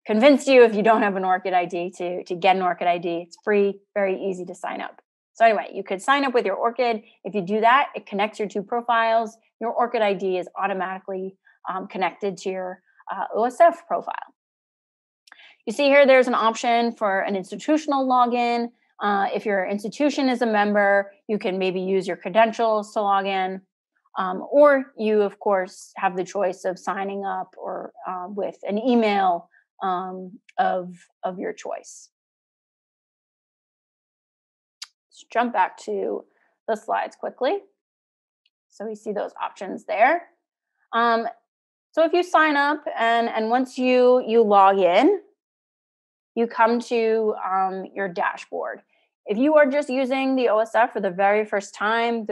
convinced you, if you don't have an ORCID ID, to get an ORCID ID. It's free, very easy to sign up. So anyway, you could sign up with your ORCID. If you do that, it connects your two profiles. Your ORCID ID is automatically connected to your OSF profile. You see here, there's an option for an institutional login. If your institution is a member, you can maybe use your credentials to log in. Or you, of course, have the choice of signing up or with an email of your choice. Let's jump back to the slides quickly. So we see those options there. So if you sign up and once you log in, you come to your dashboard. If you are just using the OSF for the very first time,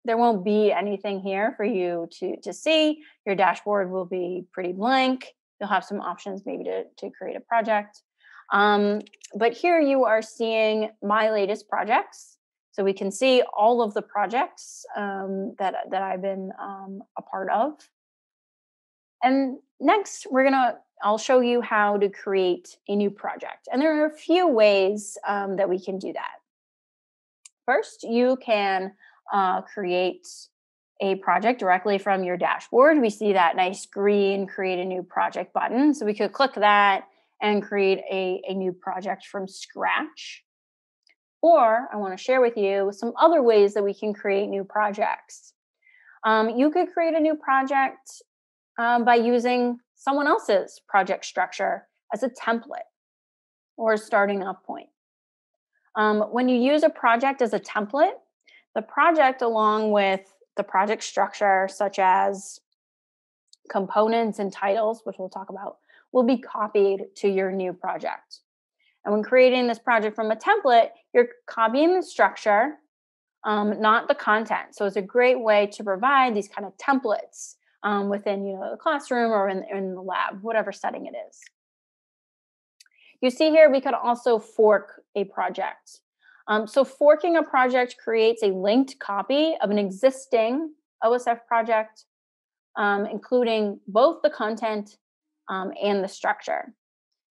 there won't be anything here for you to see. Your dashboard will be pretty blank. You'll have some options maybe to create a project. But here you are seeing my latest projects. So we can see all of the projects that I've been a part of. And next, I'll show you how to create a new project. And there are a few ways that we can do that. First, you can create a project directly from your dashboard. We see that nice green create a new project button. So we could click that and create a new project from scratch. Or I want to share with you some other ways that we can create new projects. You could create a new project by using someone else's project structure as a template or a starting off point. When you use a project as a template, the project along with the project structure, such as components and titles, which we'll talk about, will be copied to your new project. And when creating this project from a template, you're copying the structure, not the content. So it's a great way to provide these kind of templates within the classroom or in the lab, whatever setting it is. You see here, we could also fork a project. So forking a project creates a linked copy of an existing OSF project, including both the content and the structure.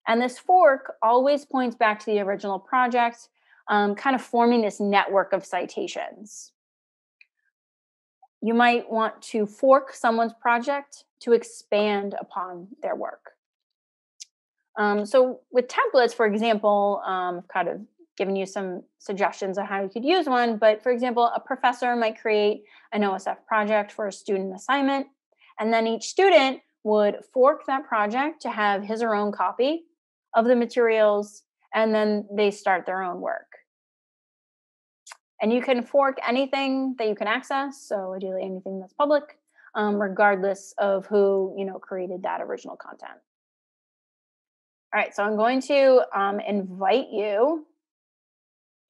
And this fork always points back to the original project, kind of forming this network of citations. You might want to fork someone's project to expand upon their work. So with templates, for example, I've kind of given you some suggestions on how you could use one. But for example, a professor might create an OSF project for a student assignment, and then each student would fork that project to have his or her own copy of the materials, and then they start their own work. And you can fork anything that you can access, so ideally anything that's public, regardless of who created that original content. All right, so I'm going to invite you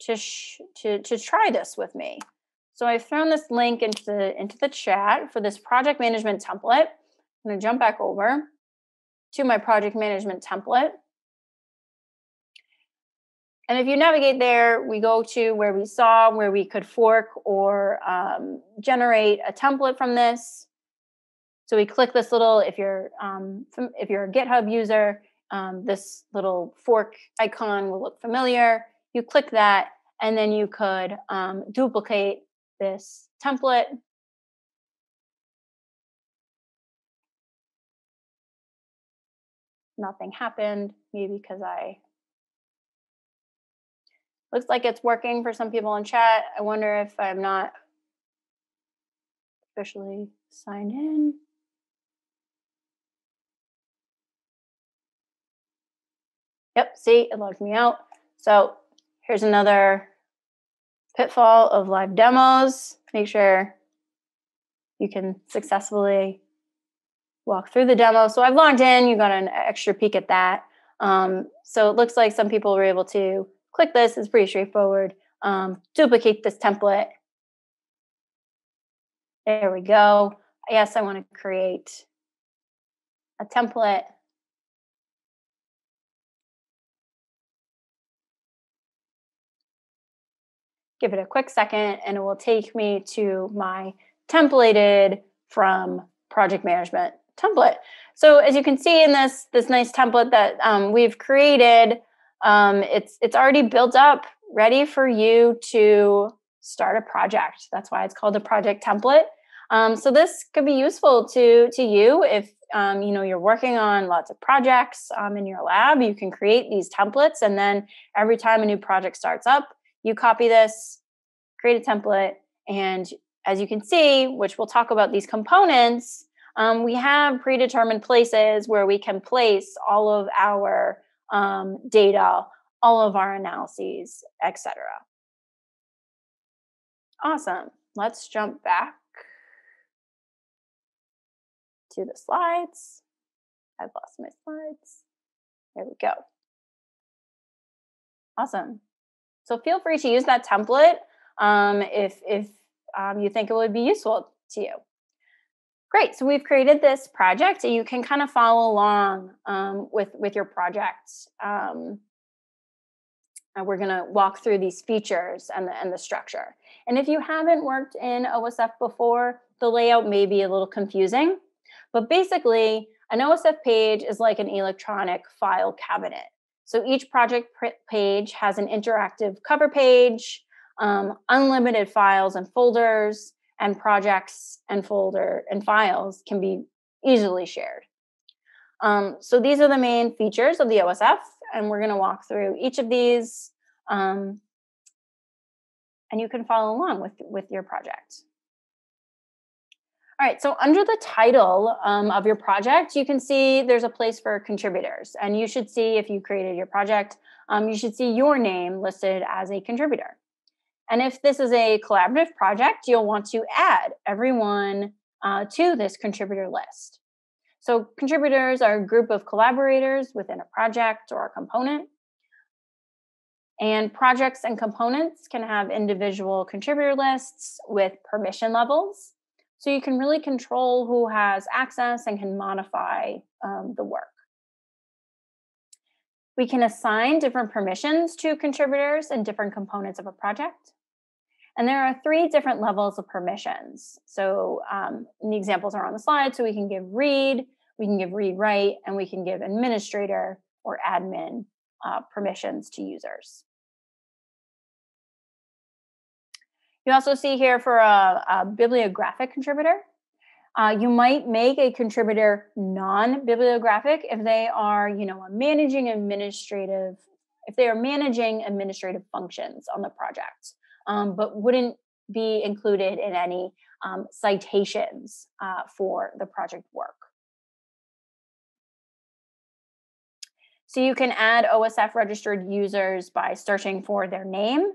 to try this with me. So I've thrown this link into the chat for this project management template. I'm going to jump back over to my project management template. And if you navigate there, we go to where we saw where we could fork or generate a template from this. So we click this little, if you're a GitHub user, this little fork icon will look familiar. You click that, and then you could duplicate this template. Nothing happened, maybe because looks like it's working for some people in chat. I wonder if I'm not officially signed in. Yep, see, it logged me out. So here's another pitfall of live demos. Make sure you can successfully walk through the demo. So I've logged in, you got an extra peek at that. So it looks like some people were able to click this. It's pretty straightforward. Duplicate this template. There we go. Yes, I want to create a template. Give it a quick second, and it will take me to my templated from project management template. So as you can see in this nice template that we've created, it's already built up, ready for you to start a project. That's why it's called a project template. So this could be useful to you if you're working on lots of projects in your lab. You can create these templates, and then every time a new project starts up, you copy this, create a template, and as you can see, which we'll talk about these components, we have predetermined places where we can place all of our data, all of our analyses, etc. Awesome. Let's jump back to the slides. I've lost my slides. There we go. Awesome. So feel free to use that template if you think it would be useful to you. Great. So we've created this project, and you can kind of follow along with your project. And we're going to walk through these features and the structure. And if you haven't worked in OSF before, the layout may be a little confusing. But basically, an OSF page is like an electronic file cabinet. So each project page has an interactive cover page, unlimited files and folders, and projects and folder and files can be easily shared. So these are the main features of the OSF, and we're going to walk through each of these, and you can follow along with your project. All right, so under the title of your project, you can see there's a place for contributors, and you should see, if you created your project, you should see your name listed as a contributor. And if this is a collaborative project, you'll want to add everyone to this contributor list. So contributors are a group of collaborators within a project or a component. And projects and components can have individual contributor lists with permission levels. So you can really control who has access and can modify the work. We can assign different permissions to contributors and different components of a project. And there are 3 different levels of permissions. So the examples are on the slide. So we can give read, we can give read write, and we can give administrator or admin permissions to users. You also see here for a bibliographic contributor, you might make a contributor non-bibliographic if they are, managing administrative functions on the project, but wouldn't be included in any citations for the project work. So you can add OSF registered users by searching for their name.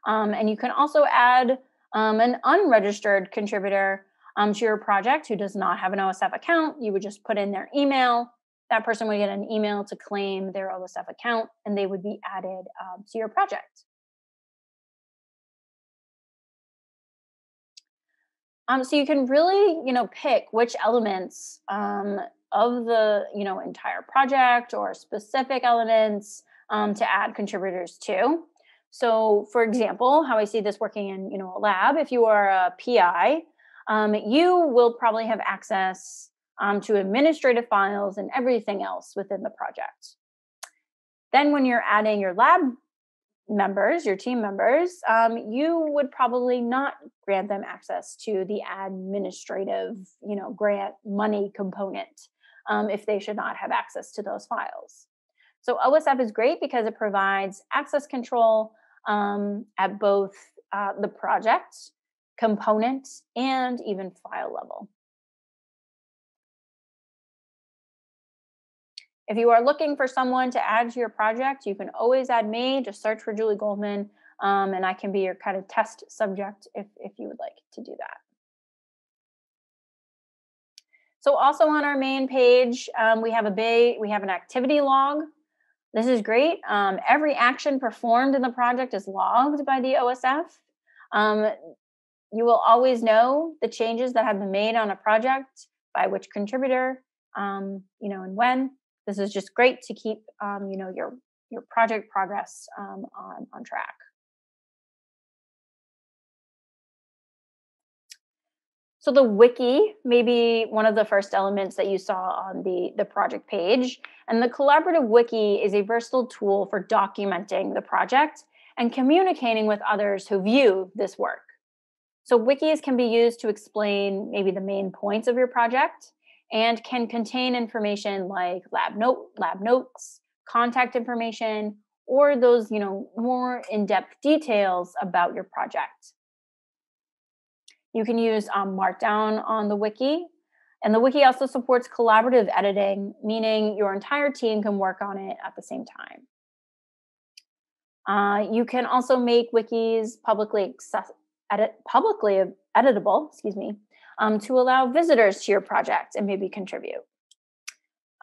And you can also add an unregistered contributor to your project who does not have an OSF account. You would just put in their email. That person would get an email to claim their OSF account, and they would be added to your project. So you can really, pick which elements of the, entire project or specific elements to add contributors to. So for example, how I see this working in a lab, if you are a PI, you will probably have access to administrative files and everything else within the project. Then when you're adding your lab members, your team members, you would probably not grant them access to the administrative, grant money component if they should not have access to those files. So OSF is great because it provides access control at both the project, component, and even file level. If you are looking for someone to add to your project, you can always add me. Just search for Julie Goldman, and I can be your kind of test subject if you would like to do that. So also on our main page, we have an activity log. This is great. Every action performed in the project is logged by the OSF. You will always know the changes that have been made on a project, by which contributor, and when. This is just great to keep, your project progress on track. So the wiki may be one of the first elements that you saw on the project page. And the collaborative wiki is a versatile tool for documenting the project and communicating with others who view this work. So wikis can be used to explain maybe the main points of your project and can contain information like lab notes, contact information, or those, more in-depth details about your project. You can use Markdown on the wiki. And the wiki also supports collaborative editing, meaning your entire team can work on it at the same time. You can also make wikis publicly editable, to allow visitors to your project and maybe contribute.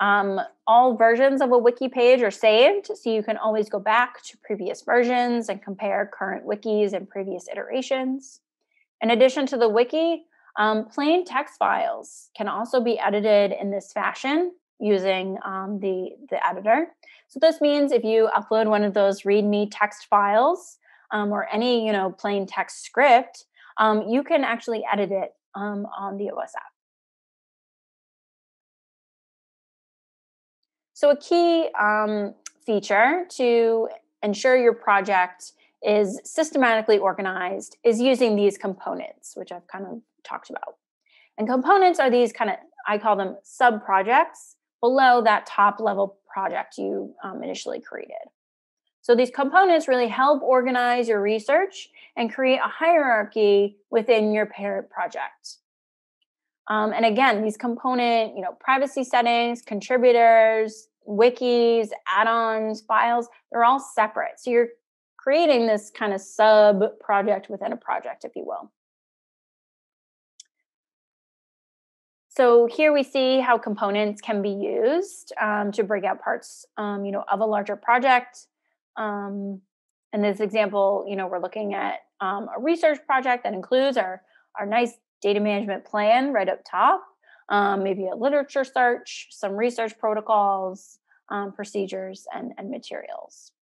All versions of a wiki page are saved, so you can always go back to previous versions and compare current wikis and previous iterations. In addition to the wiki, plain text files can also be edited in this fashion using the editor. So this means if you upload one of those Readme text files or any plain text script, you can actually edit it on the OSF. So a key feature to ensure your project is systematically organized is using these components, which I've kind of talked about. And components are these I call them sub-projects below that top level project you initially created. So these components really help organize your research and create a hierarchy within your parent project. And again, these component, privacy settings, contributors, wikis, add-ons, files, they're all separate. So you're creating this kind of sub-project within a project, if you will. So here we see how components can be used to break out parts, of a larger project. In this example, we're looking at a research project that includes our nice data management plan right up top, maybe a literature search, some research protocols, procedures, and materials.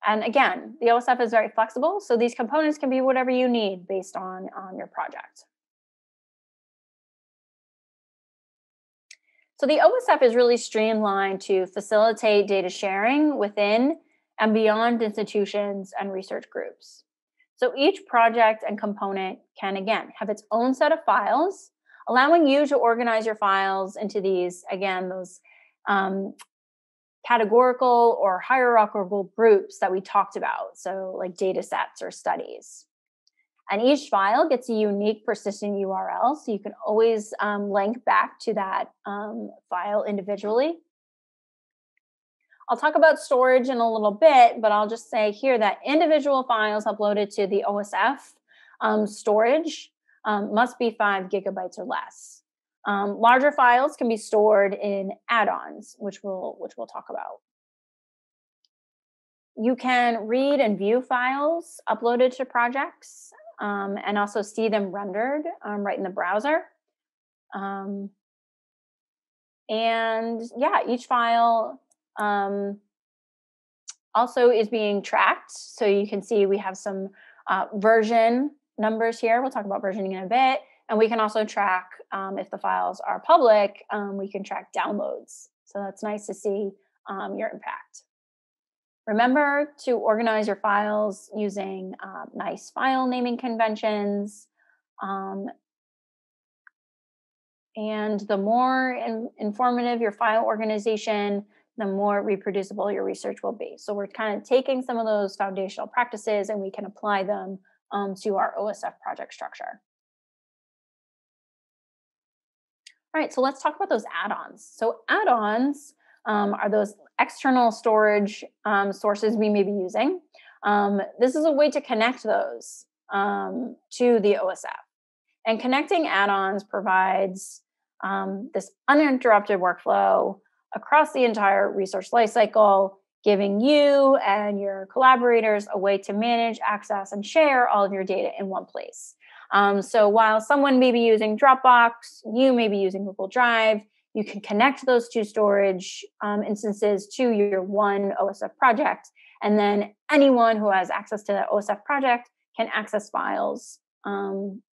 And again, the OSF is very flexible, so these components can be whatever you need based on your project. So the OSF is really streamlined to facilitate data sharing within and beyond institutions and research groups. So each project and component can, again, have its own set of files, allowing you to organize your files into these, again, those categorical or hierarchical groups that we talked about, so like data sets or studies. And each file gets a unique persistent URL, so you can always link back to that file individually. I'll talk about storage in a little bit, but I'll just say here that individual files uploaded to the OSF storage must be 5 gigabytes or less. Larger files can be stored in add-ons, which we'll talk about. You can read and view files uploaded to projects and also see them rendered right in the browser. And yeah, each file also is being tracked. So you can see we have some version numbers here. We'll talk about versioning in a bit. And we can also track, if the files are public, we can track downloads. So that's nice to see your impact. Remember to organize your files using nice file naming conventions. And the more informative your file organization, the more reproducible your research will be. So we're kind of taking some of those foundational practices and we can apply them to our OSF project structure. All right, so let's talk about those add-ons. So add-ons are those external storage sources we may be using. This is a way to connect those to the OSF. And connecting add-ons provides this uninterrupted workflow across the entire research lifecycle, giving you and your collaborators a way to manage, access, and share all of your data in one place. So while someone may be using Dropbox, you may be using Google Drive, you can connect those two storage instances to your one OSF project. And then anyone who has access to that OSF project can access files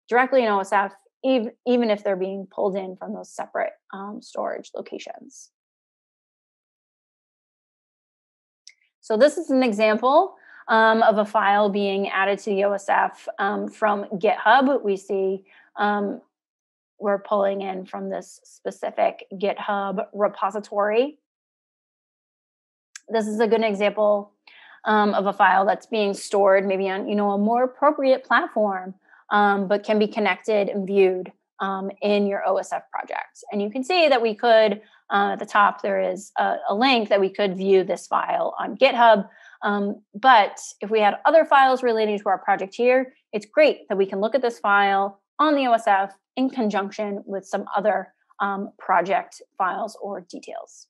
directly in OSF, even if they're being pulled in from those separate storage locations. So this is an example of a file being added to the OSF from GitHub. We see we're pulling in from this specific GitHub repository. This is a good example of a file that's being stored maybe on a more appropriate platform, but can be connected and viewed in your OSF project. And you can see that we could, at the top, there is a link that we could view this file on GitHub. But if we had other files relating to our project here, it's great that we can look at this file on the OSF in conjunction with some other project files or details.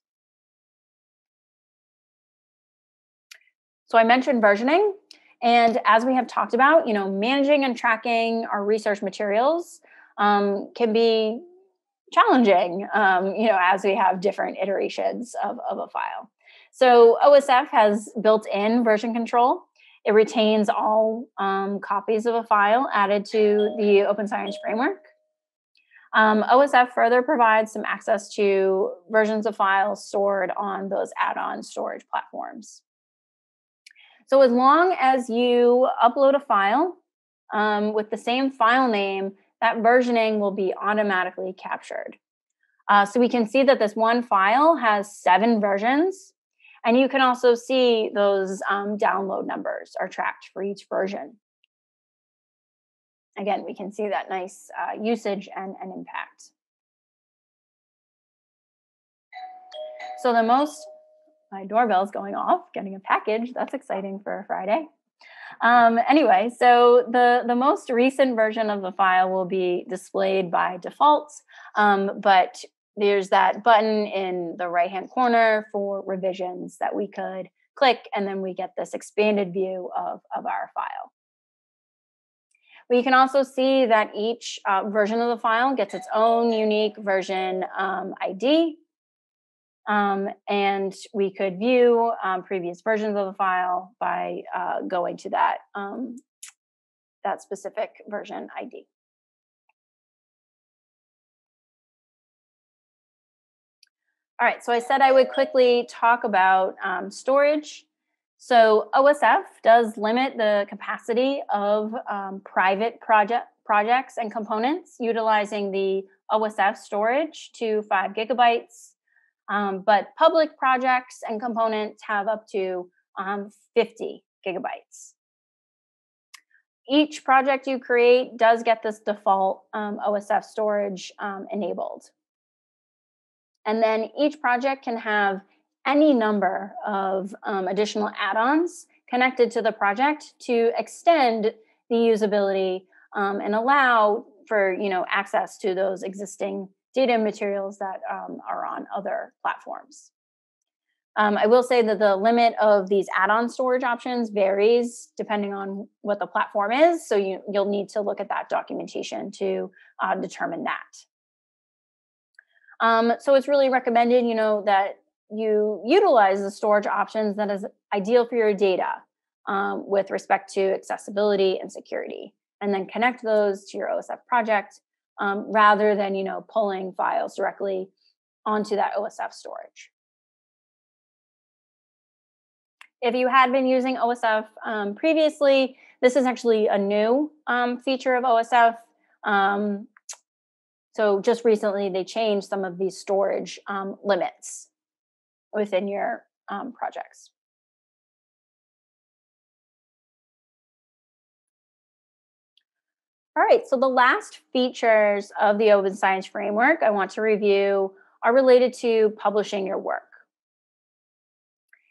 So I mentioned versioning. And as we have talked about, managing and tracking our research materials can be challenging, as we have different iterations of a file. So OSF has built-in version control. It retains all copies of a file added to the Open Science Framework. OSF further provides some access to versions of files stored on those add-on storage platforms. So as long as you upload a file with the same file name, that versioning will be automatically captured. So we can see that this one file has 7 versions, and you can also see those download numbers are tracked for each version. Again, we can see that nice usage and impact. So my doorbell's going off, getting a package. That's exciting for a Friday. Anyway, so the most recent version of the file will be displayed by default, but there's that button in the right-hand corner for revisions that we could click, and then we get this expanded view of our file. We can also see that each version of the file gets its own unique version ID. And we could view previous versions of the file by going to that specific version ID. All right, so I said I would quickly talk about storage. So OSF does limit the capacity of private projects and components utilizing the OSF storage to 5 gigabytes. But public projects and components have up to 50 gigabytes. Each project you create does get this default OSF storage enabled. And then each project can have any number of additional add-ons connected to the project to extend the usability and allow for access to those existing data materials that are on other platforms. I will say that the limit of these add-on storage options varies depending on what the platform is, so you'll need to look at that documentation to determine that. So it's really recommended, that you utilize the storage options that is ideal for your data with respect to accessibility and security, and then connect those to your OSF project rather than, pulling files directly onto that OSF storage. If you had been using OSF previously, this is actually a new feature of OSF. So just recently, they changed some of these storage limits within your projects. All right, so the last features of the Open Science Framework I want to review are related to publishing your work.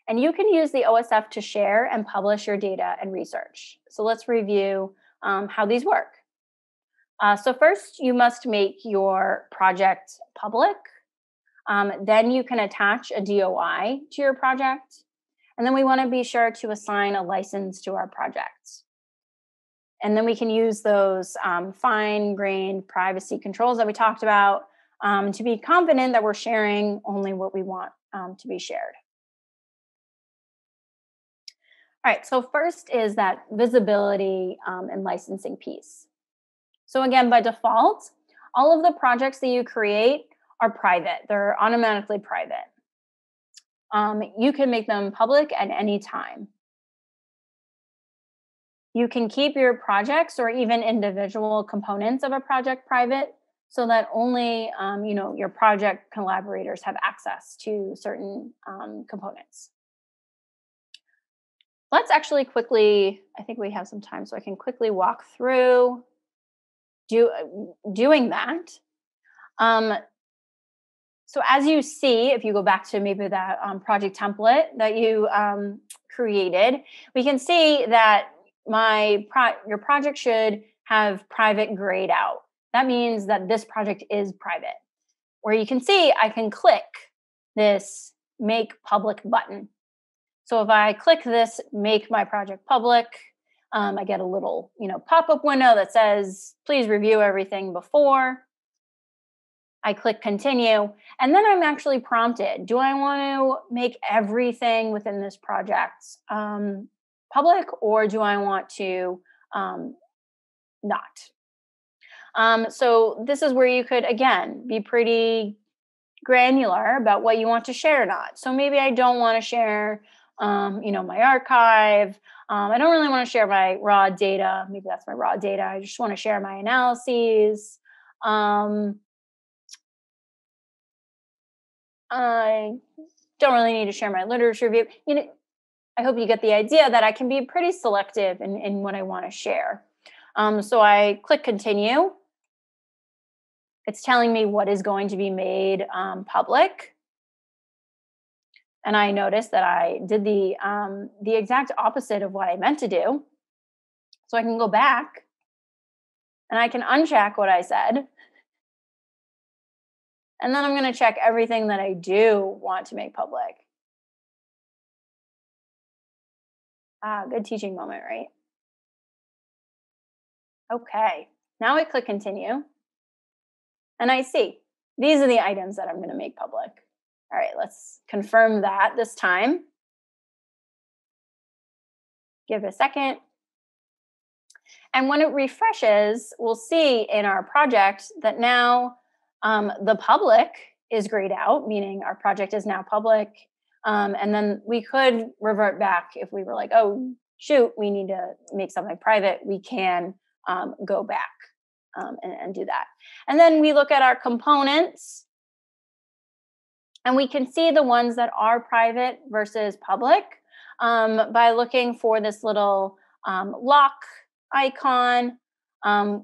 And you can use the OSF to share and publish your data and research. So let's review how these work. So first, you must make your project public. Then you can attach a DOI to your project. And then we want to be sure to assign a license to our project. And then we can use those fine-grained privacy controls that we talked about to be confident that we're sharing only what we want to be shared. All right, so first is that visibility and licensing piece. So again, by default, all of the projects that you create are private. They're automatically private. You can make them public at any time. You can keep your projects or even individual components of a project private so that only your project collaborators have access to certain components. Let's actually quickly, I think we have some time, so I can quickly walk through doing that. So as you see, if you go back to maybe that project template that you created, we can see that your project should have private grayed out. That means that this project is private. Where you can see, I can click this Make Public button. So if I click this Make My Project Public, I get a little, pop-up window that says, please review everything before. I click Continue, and then I'm actually prompted. Do I want to make everything within this project public, or do I want to not? So this is where you could, again, be pretty granular about what you want to share or not. So maybe I don't want to share, my archive. I don't really want to share my raw data. Maybe that's my raw data. I just want to share my analyses. I don't really need to share my literature review. I hope you get the idea that I can be pretty selective in what I want to share. So I click Continue. It's telling me what is going to be made public. And I noticed that I did the exact opposite of what I meant to do. So I can go back and I can uncheck what I said. And then I'm going to check everything that I do want to make public. Good teaching moment, right? Okay, now I click Continue. And I see, these are the items that I'm going to make public. All right, let's confirm that this time. Give it a second. And when it refreshes, we'll see in our project that now the public is grayed out, meaning our project is now public. And then we could revert back if we were like, oh, shoot, we need to make something private. We can go back and do that. And then we look at our components. And we can see the ones that are private versus public by looking for this little lock icon.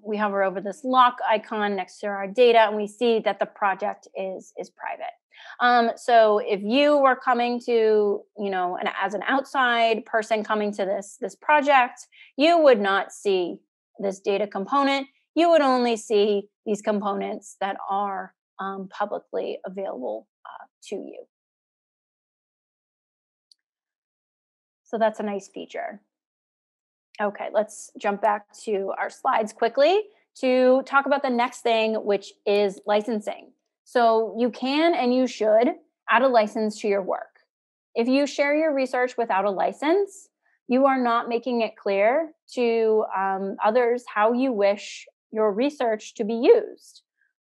We hover over this lock icon next to our data, and we see that the project is private. So if you were coming to, as an outside person coming to this project, you would not see this data component. You would only see these components that are publicly available to you. So that's a nice feature. Okay, let's jump back to our slides quickly to talk about the next thing, which is licensing. So you can and you should add a license to your work. If you share your research without a license, you are not making it clear to others how you wish your research to be used.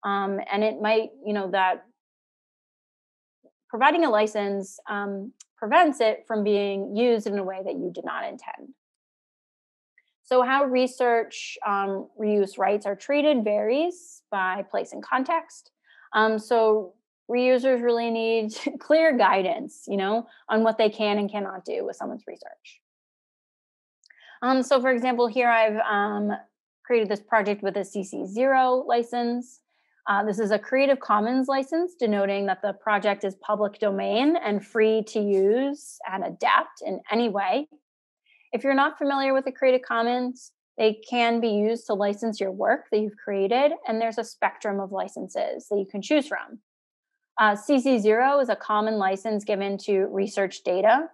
And it might, that providing a license prevents it from being used in a way that you did not intend. So how research reuse rights are treated varies by place and context. So reusers really need clear guidance, on what they can and cannot do with someone's research. So for example, here I've created this project with a CC0 license. This is a Creative Commons license, denoting that the project is public domain and free to use and adapt in any way. If you're not familiar with the Creative Commons, they can be used to license your work that you've created, and there's a spectrum of licenses that you can choose from. CC0 is a common license given to research data,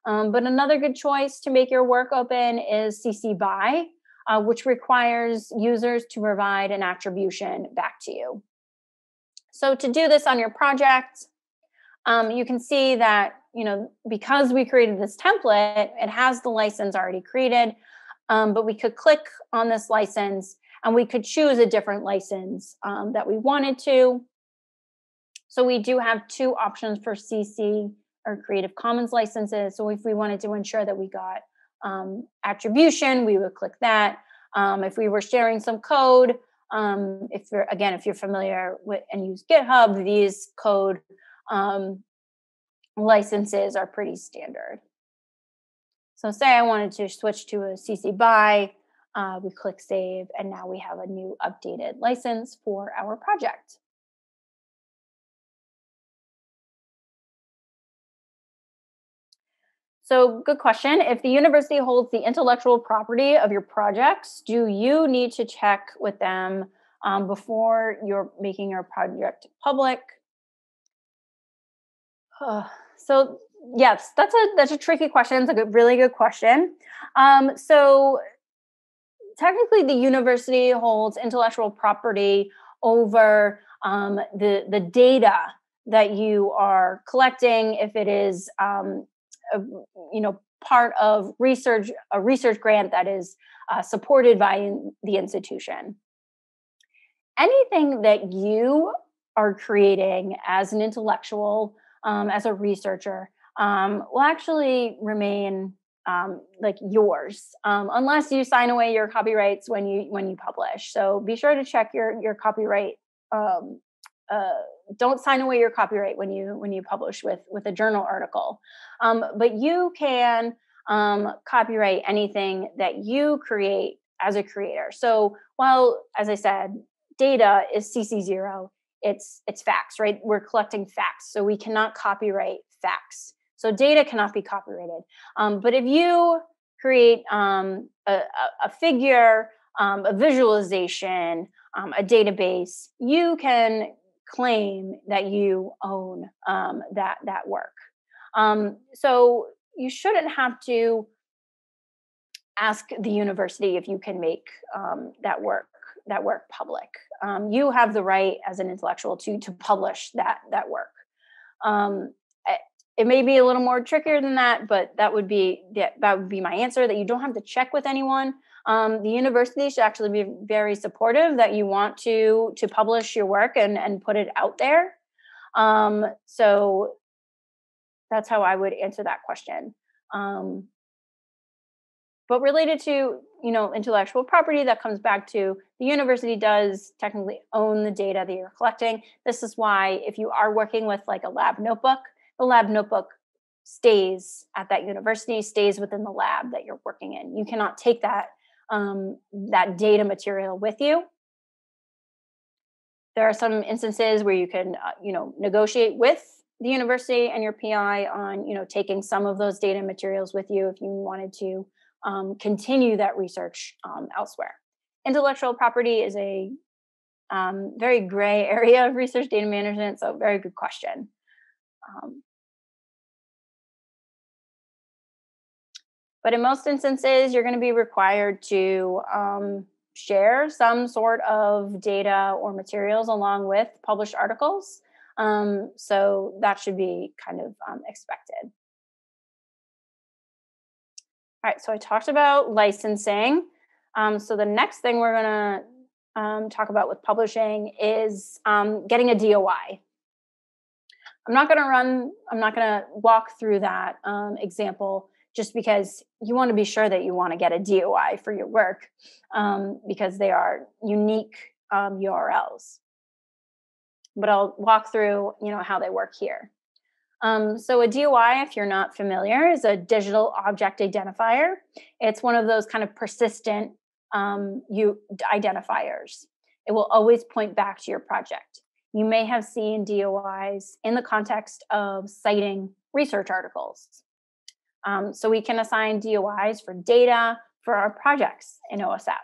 but another good choice to make your work open is CC BY, which requires users to provide an attribution back to you. So to do this on your project, you can see that, because we created this template, it has the license already created, but we could click on this license and we could choose a different license that we wanted to. So we do have two options for CC or Creative Commons licenses. So if we wanted to ensure that we got attribution, we would click that. If we were sharing some code, if you're familiar with and use GitHub, these code licenses are pretty standard. So say I wanted to switch to a CC BY, we click save, and now we have a new updated license for our project. So good question. If the university holds the intellectual property of your projects, do you need to check with them before you're making your project public? So yes, that's a tricky question. It's a really good question. So technically, the university holds intellectual property over the data that you are collecting. If it is part of a research grant that is supported by the institution. Anything that you are creating as an intellectual, as a researcher, will actually remain like yours, unless you sign away your copyrights when you publish. So be sure to check your copyright. Don't sign away your copyright when you publish with a journal article, but you can copyright anything that you create as a creator. So while, as I said, data is CC0, it's facts, right? We're collecting facts, so we cannot copyright facts. So data cannot be copyrighted. But if you create a figure, a visualization, a database, you can claim that you own that work. So you shouldn't have to ask the university if you can make that work public. You have the right as an intellectual to publish that work. It may be a little more trickier than that, but that would be my answer, that you don't have to check with anyone. The university should actually be very supportive that you want to publish your work and put it out there. So that's how I would answer that question. But related to, intellectual property, that comes back to the university does technically own the data that you're collecting. This is why if you are working with like a lab notebook, the lab notebook stays at that university, stays within the lab that you're working in. You cannot take that data material with you. There are some instances where you can, negotiate with the university and your PI on, taking some of those data materials with you if you wanted to continue that research elsewhere. Intellectual property is a very gray area of research data management, so very good question. But in most instances, you're going to be required to share some sort of data or materials along with published articles. So that should be kind of expected. All right, so I talked about licensing. So the next thing we're going to talk about with publishing is getting a DOI. I'm not going to walk through that example just because you want to be sure that you want to get a DOI for your work because they are unique URLs. But I'll walk through, how they work here. So a DOI, if you're not familiar, is a digital object identifier. It's one of those kind of persistent identifiers. It will always point back to your project. You may have seen DOIs in the context of citing research articles. So we can assign DOIs for data for our projects in OSF.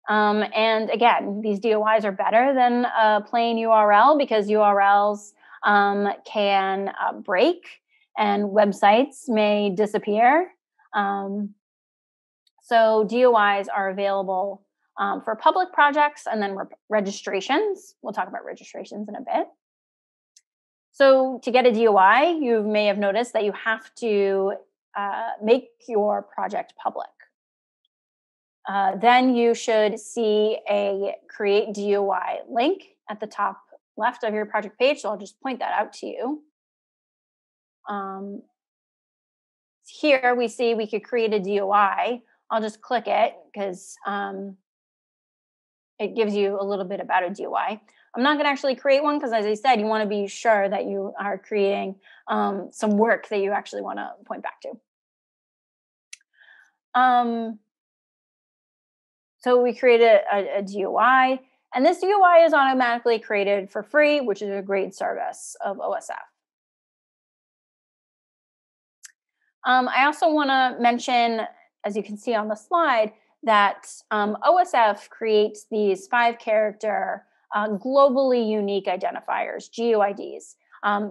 And again, these DOIs are better than a plain URL because URLs can break and websites may disappear. So DOIs are available for public projects and then registrations. We'll talk about registrations in a bit. So to get a DOI, you may have noticed that you have to make your project public. Then you should see a Create DOI link at the top left of your project page. So I'll just point that out to you. Here we see we could create a DOI. I'll just click it because it gives you a little bit about a DOI. I'm not going to actually create one because, as I said, you want to be sure that you are creating some work that you actually want to point back to. So we created a DOI, and this DOI is automatically created for free, which is a great service of OSF. I also want to mention, as you can see on the slide, that OSF creates these 5-character globally unique identifiers, GUIDs.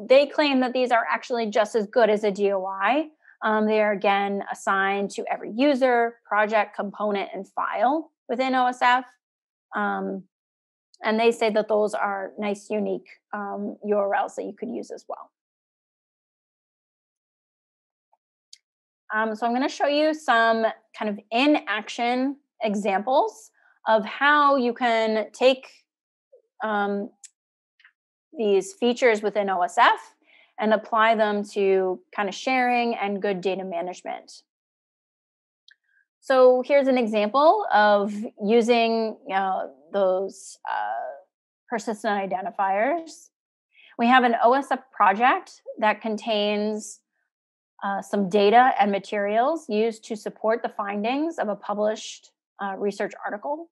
They claim that these are actually just as good as a DOI. They are, again, assigned to every user, project, component, and file within OSF. And they say that those are nice, unique URLs that you could use as well. So I'm going to show you some kind of in-action examples of how you can take these features within OSF and apply them to kind of sharing and good data management. So here's an example of using those persistent identifiers. We have an OSF project that contains some data and materials used to support the findings of a published research article.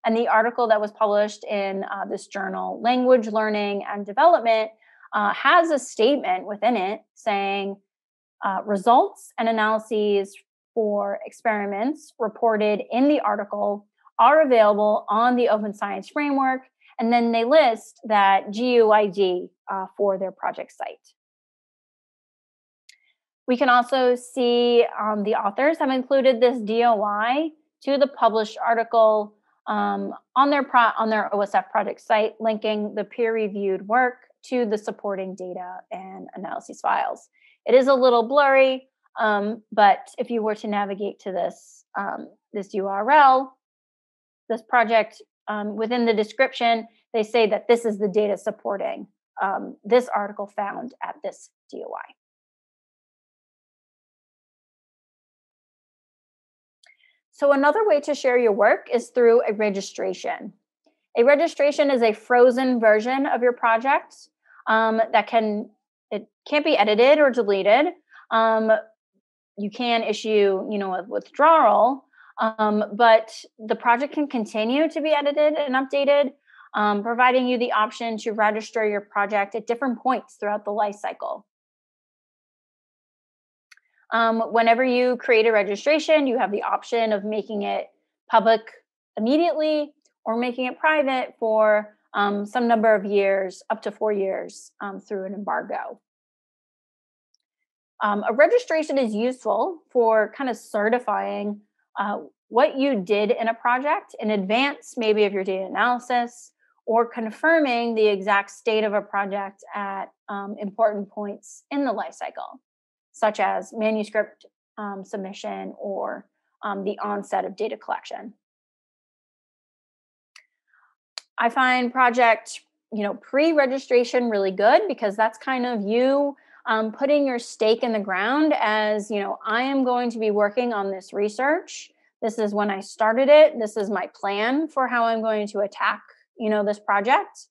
And the article that was published in this journal, Language Learning and Development, has a statement within it saying results and analyses for experiments reported in the article are available on the Open Science Framework, and then they list that GUID for their project site. We can also see the authors have included this DOI to the published article on their OSF project site, linking the peer-reviewed work to the supporting data and analyses files. It is a little blurry, but if you were to navigate to this URL, this project, within the description, they say that this is the data supporting this article found at this DOI. So another way to share your work is through a registration. A registration is a frozen version of your project it can't be edited or deleted. You can issue, a withdrawal, but the project can continue to be edited and updated, providing you the option to register your project at different points throughout the life cycle. Whenever you create a registration, you have the option of making it public immediately or making it private for some number of years, up to 4 years, through an embargo. A registration is useful for kind of certifying what you did in a project in advance, maybe of your data analysis, or confirming the exact state of a project at important points in the life cycle, such as manuscript submission or the onset of data collection. I find project, pre-registration really good, because that's kind of you putting your stake in the ground as, I am going to be working on this research. This is when I started it. This is my plan for how I'm going to attack, this project.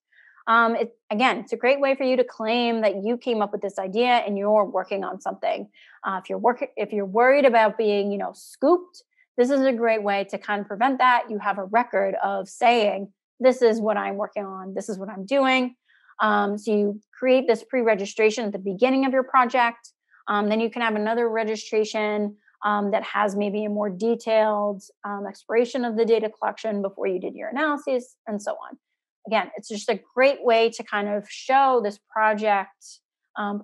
It's a great way for you to claim that you came up with this idea and you're working on something. If you're worried about being, scooped, this is a great way to kind of prevent that. You have a record of saying, this is what I'm working on. This is what I'm doing. So you create this pre-registration at the beginning of your project. Then you can have another registration that has maybe a more detailed exploration of the data collection before you did your analysis, and so on. Again, it's just a great way to kind of show this project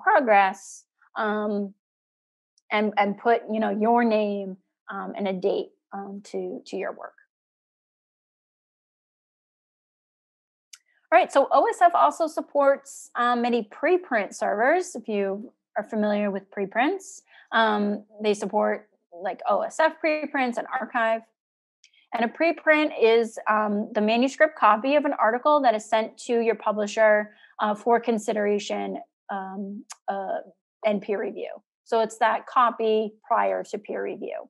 progress and put your name and a date to your work. All right, so OSF also supports many preprint servers. If you are familiar with preprints, they support like OSF preprints and archive. And a preprint is the manuscript copy of an article that is sent to your publisher for consideration and peer review. So it's that copy prior to peer review.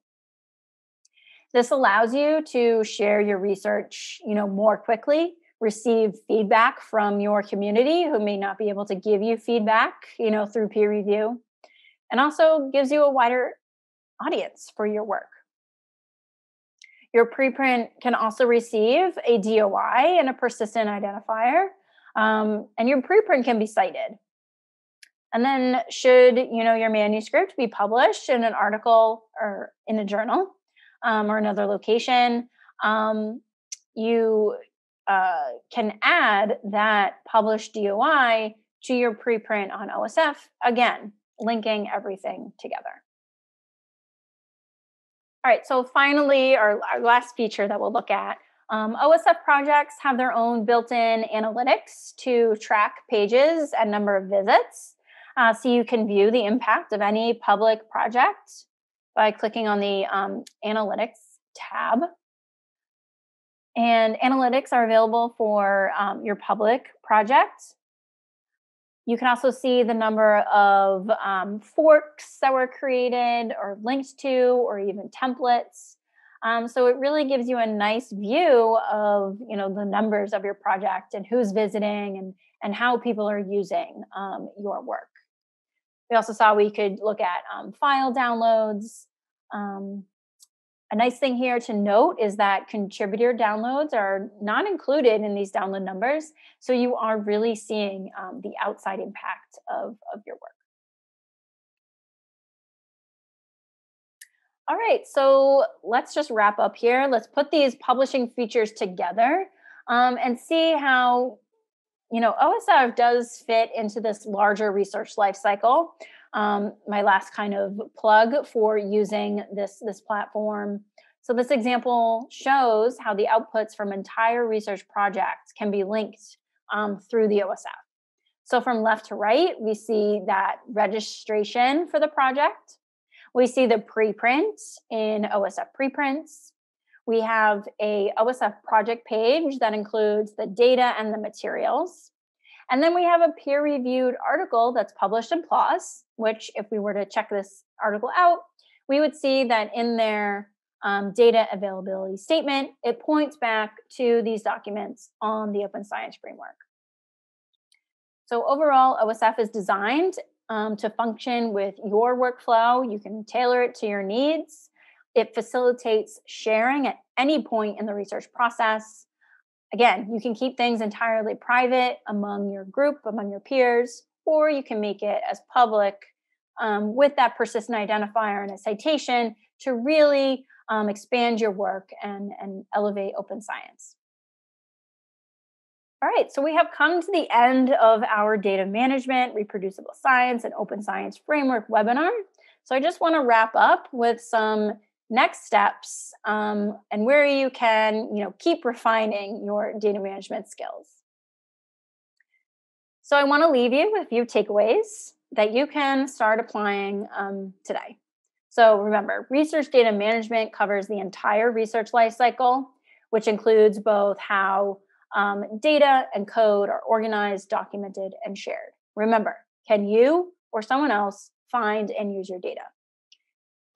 This allows you to share your research, more quickly, receive feedback from your community who may not be able to give you feedback, through peer review, and also gives you a wider audience for your work. Your preprint can also receive a DOI and a persistent identifier, and your preprint can be cited. And then should, your manuscript be published in an article or in a journal or another location, you can add that published DOI to your preprint on OSF, again, linking everything together. All right, so finally, our last feature that we'll look at, OSF projects have their own built-in analytics to track pages and number of visits. So you can view the impact of any public project by clicking on the Analytics tab. And analytics are available for your public project. You can also see the number of forks that were created or linked to, or even templates. So it really gives you a nice view of, the numbers of your project and who's visiting and how people are using your work. We also saw we could look at file downloads. A nice thing here to note is that contributor downloads are not included in these download numbers. So you are really seeing the outside impact of your work. All right, so let's just wrap up here. Let's put these publishing features together and see how, OSF does fit into this larger research lifecycle. My last kind of plug for using this platform. So this example shows how the outputs from entire research projects can be linked through the OSF. So from left to right, we see that registration for the project. We see the preprint in OSF preprints. We have a OSF project page that includes the data and the materials. And then we have a peer-reviewed article that's published in PLOS, which if we were to check this article out, we would see that in their data availability statement, it points back to these documents on the Open Science Framework. So overall, OSF is designed to function with your workflow. You can tailor it to your needs. It facilitates sharing at any point in the research process. Again, you can keep things entirely private among your group, among your peers, or you can make it as public with that persistent identifier and a citation to really expand your work and elevate open science. All right, so we have come to the end of our data management, reproducible science, and open science framework webinar. So I just want to wrap up with some next steps and where you can keep refining your data management skills. So I want to leave you with a few takeaways that you can start applying today. So remember, research data management covers the entire research lifecycle, which includes both how data and code are organized, documented, and shared. Remember, can you or someone else find and use your data?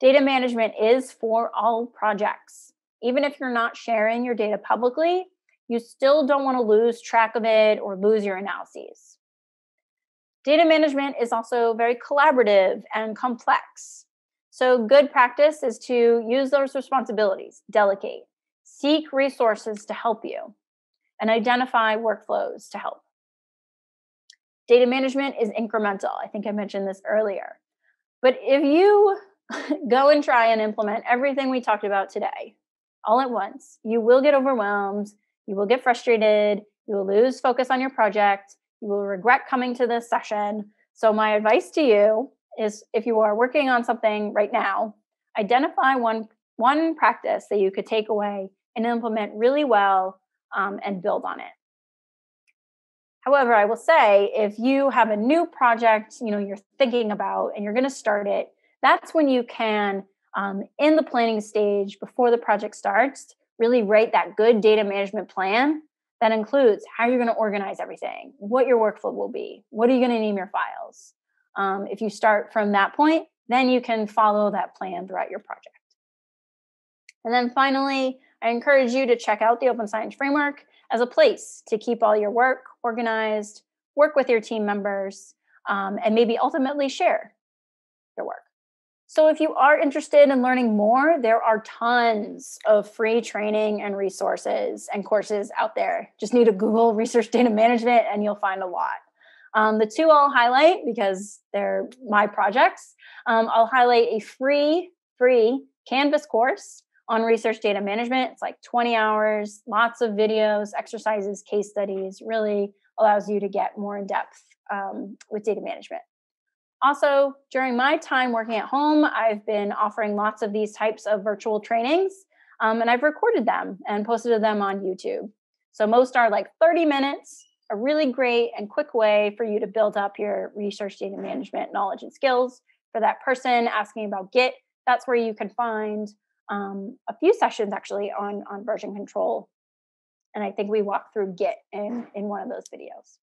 Data management is for all projects. Even if you're not sharing your data publicly, you still don't want to lose track of it or lose your analyses. Data management is also very collaborative and complex. So good practice is to use those responsibilities, delegate, seek resources to help you, and identify workflows to help. Data management is incremental. I think I mentioned this earlier. But if you go and try and implement everything we talked about today all at once, you will get overwhelmed, you will get frustrated, you will lose focus on your project, you will regret coming to this session. So my advice to you is, if you are working on something right now, identify one practice that you could take away and implement really well and build on it. However, I will say, if you have a new project, you're thinking about and you're going to start it, that's when you can, in the planning stage before the project starts, really write that good data management plan that includes how you're going to organize everything, what your workflow will be, what are you going to name your files. If you start from that point, then you can follow that plan throughout your project. And then finally, I encourage you to check out the Open Science Framework as a place to keep all your work organized, work with your team members, and maybe ultimately share your work. So if you are interested in learning more, there are tons of free training and resources and courses out there. Just need to Google research data management and you'll find a lot. The two I'll highlight, because they're my projects, I'll highlight a free Canvas course on research data management. It's like 20 hours, lots of videos, exercises, case studies, really allows you to get more in depth with data management. Also, during my time working at home, I've been offering lots of these types of virtual trainings, and I've recorded them and posted them on YouTube. So most are like 30 minutes, a really great and quick way for you to build up your research data management knowledge and skills. For that person asking about Git, that's where you can find a few sessions actually on version control. And I think we walked through Git in one of those videos.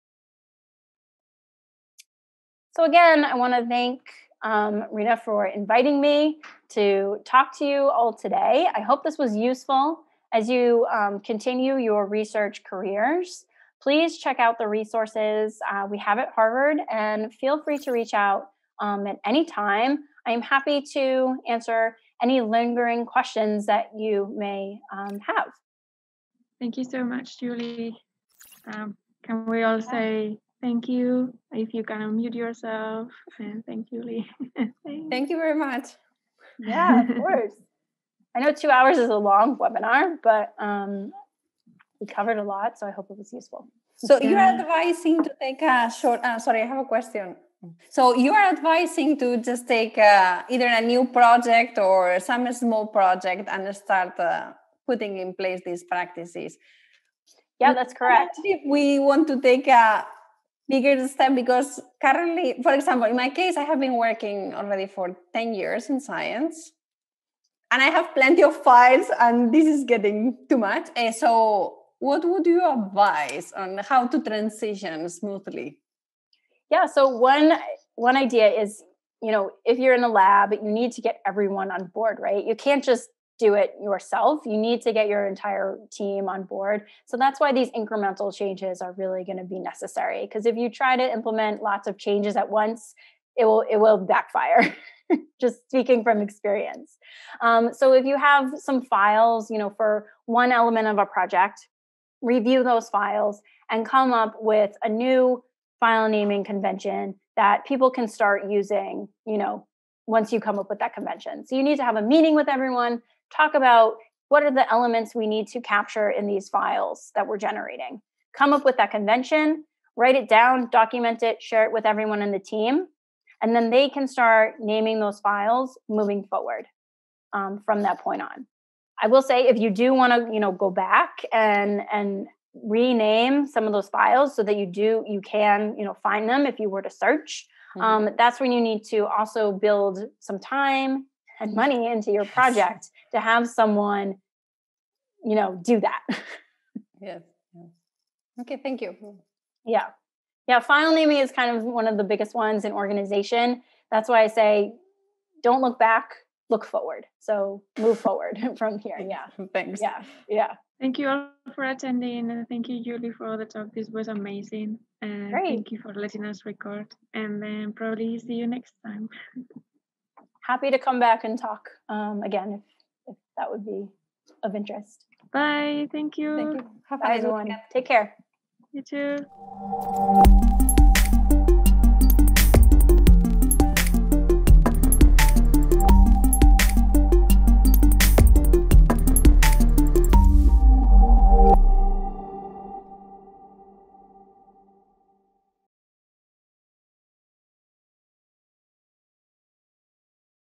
So again, I want to thank Rita for inviting me to talk to you all today. I hope this was useful as you continue your research careers. Please check out the resources we have at Harvard, and feel free to reach out at any time. I am happy to answer any lingering questions that you may have. Thank you so much, Julie. Can we all say thank you? If you can unmute yourself. And thank you, Julie. Thank you very much. Yeah, of course. I know 2 hours is a long webinar, but we covered a lot, so I hope it was useful. So you're advising to take a short, sorry, I have a question. So you are advising to just take either a new project or some small project and start putting in place these practices. Yeah, that's correct. If we want to take a bigger step, because currently, for example, in my case, I have been working already for 10 years in science, and I have plenty of files, and this is getting too much. So what would you advise on how to transition smoothly? Yeah, so one idea is, if you're in a lab, you need to get everyone on board, right? You can't just do it yourself. You need to get your entire team on board. So that's why these incremental changes are really going to be necessary. Because if you try to implement lots of changes at once, it will backfire. Just speaking from experience. So if you have some files, for one element of a project, review those files and come up with a new file naming convention that people can start using, once you come up with that convention. So you need to have a meeting with everyone, talk about what are the elements we need to capture in these files that we're generating. Come up with that convention, write it down, document it, share it with everyone in the team, and then they can start naming those files moving forward from that point on. I will say, if you do want to, go back and rename some of those files so that you can, find them if you were to search. That's when you need to also build some time and money into your project to have someone, do that. Yes. Okay, thank you. Yeah, file naming is kind of one of the biggest ones in organization. That's why I say, don't look back, look forward. So move forward from here. Yeah. Thanks. Yeah. Thank you all for attending, and thank you, Julie, for the talk. This was amazing. And Great. Thank you for letting us record. And then probably see you next time. Happy to come back and talk again if that would be of interest. Bye. Thank you. Thank you. Have a Bye, nice everyone. weekend. Take care. You too.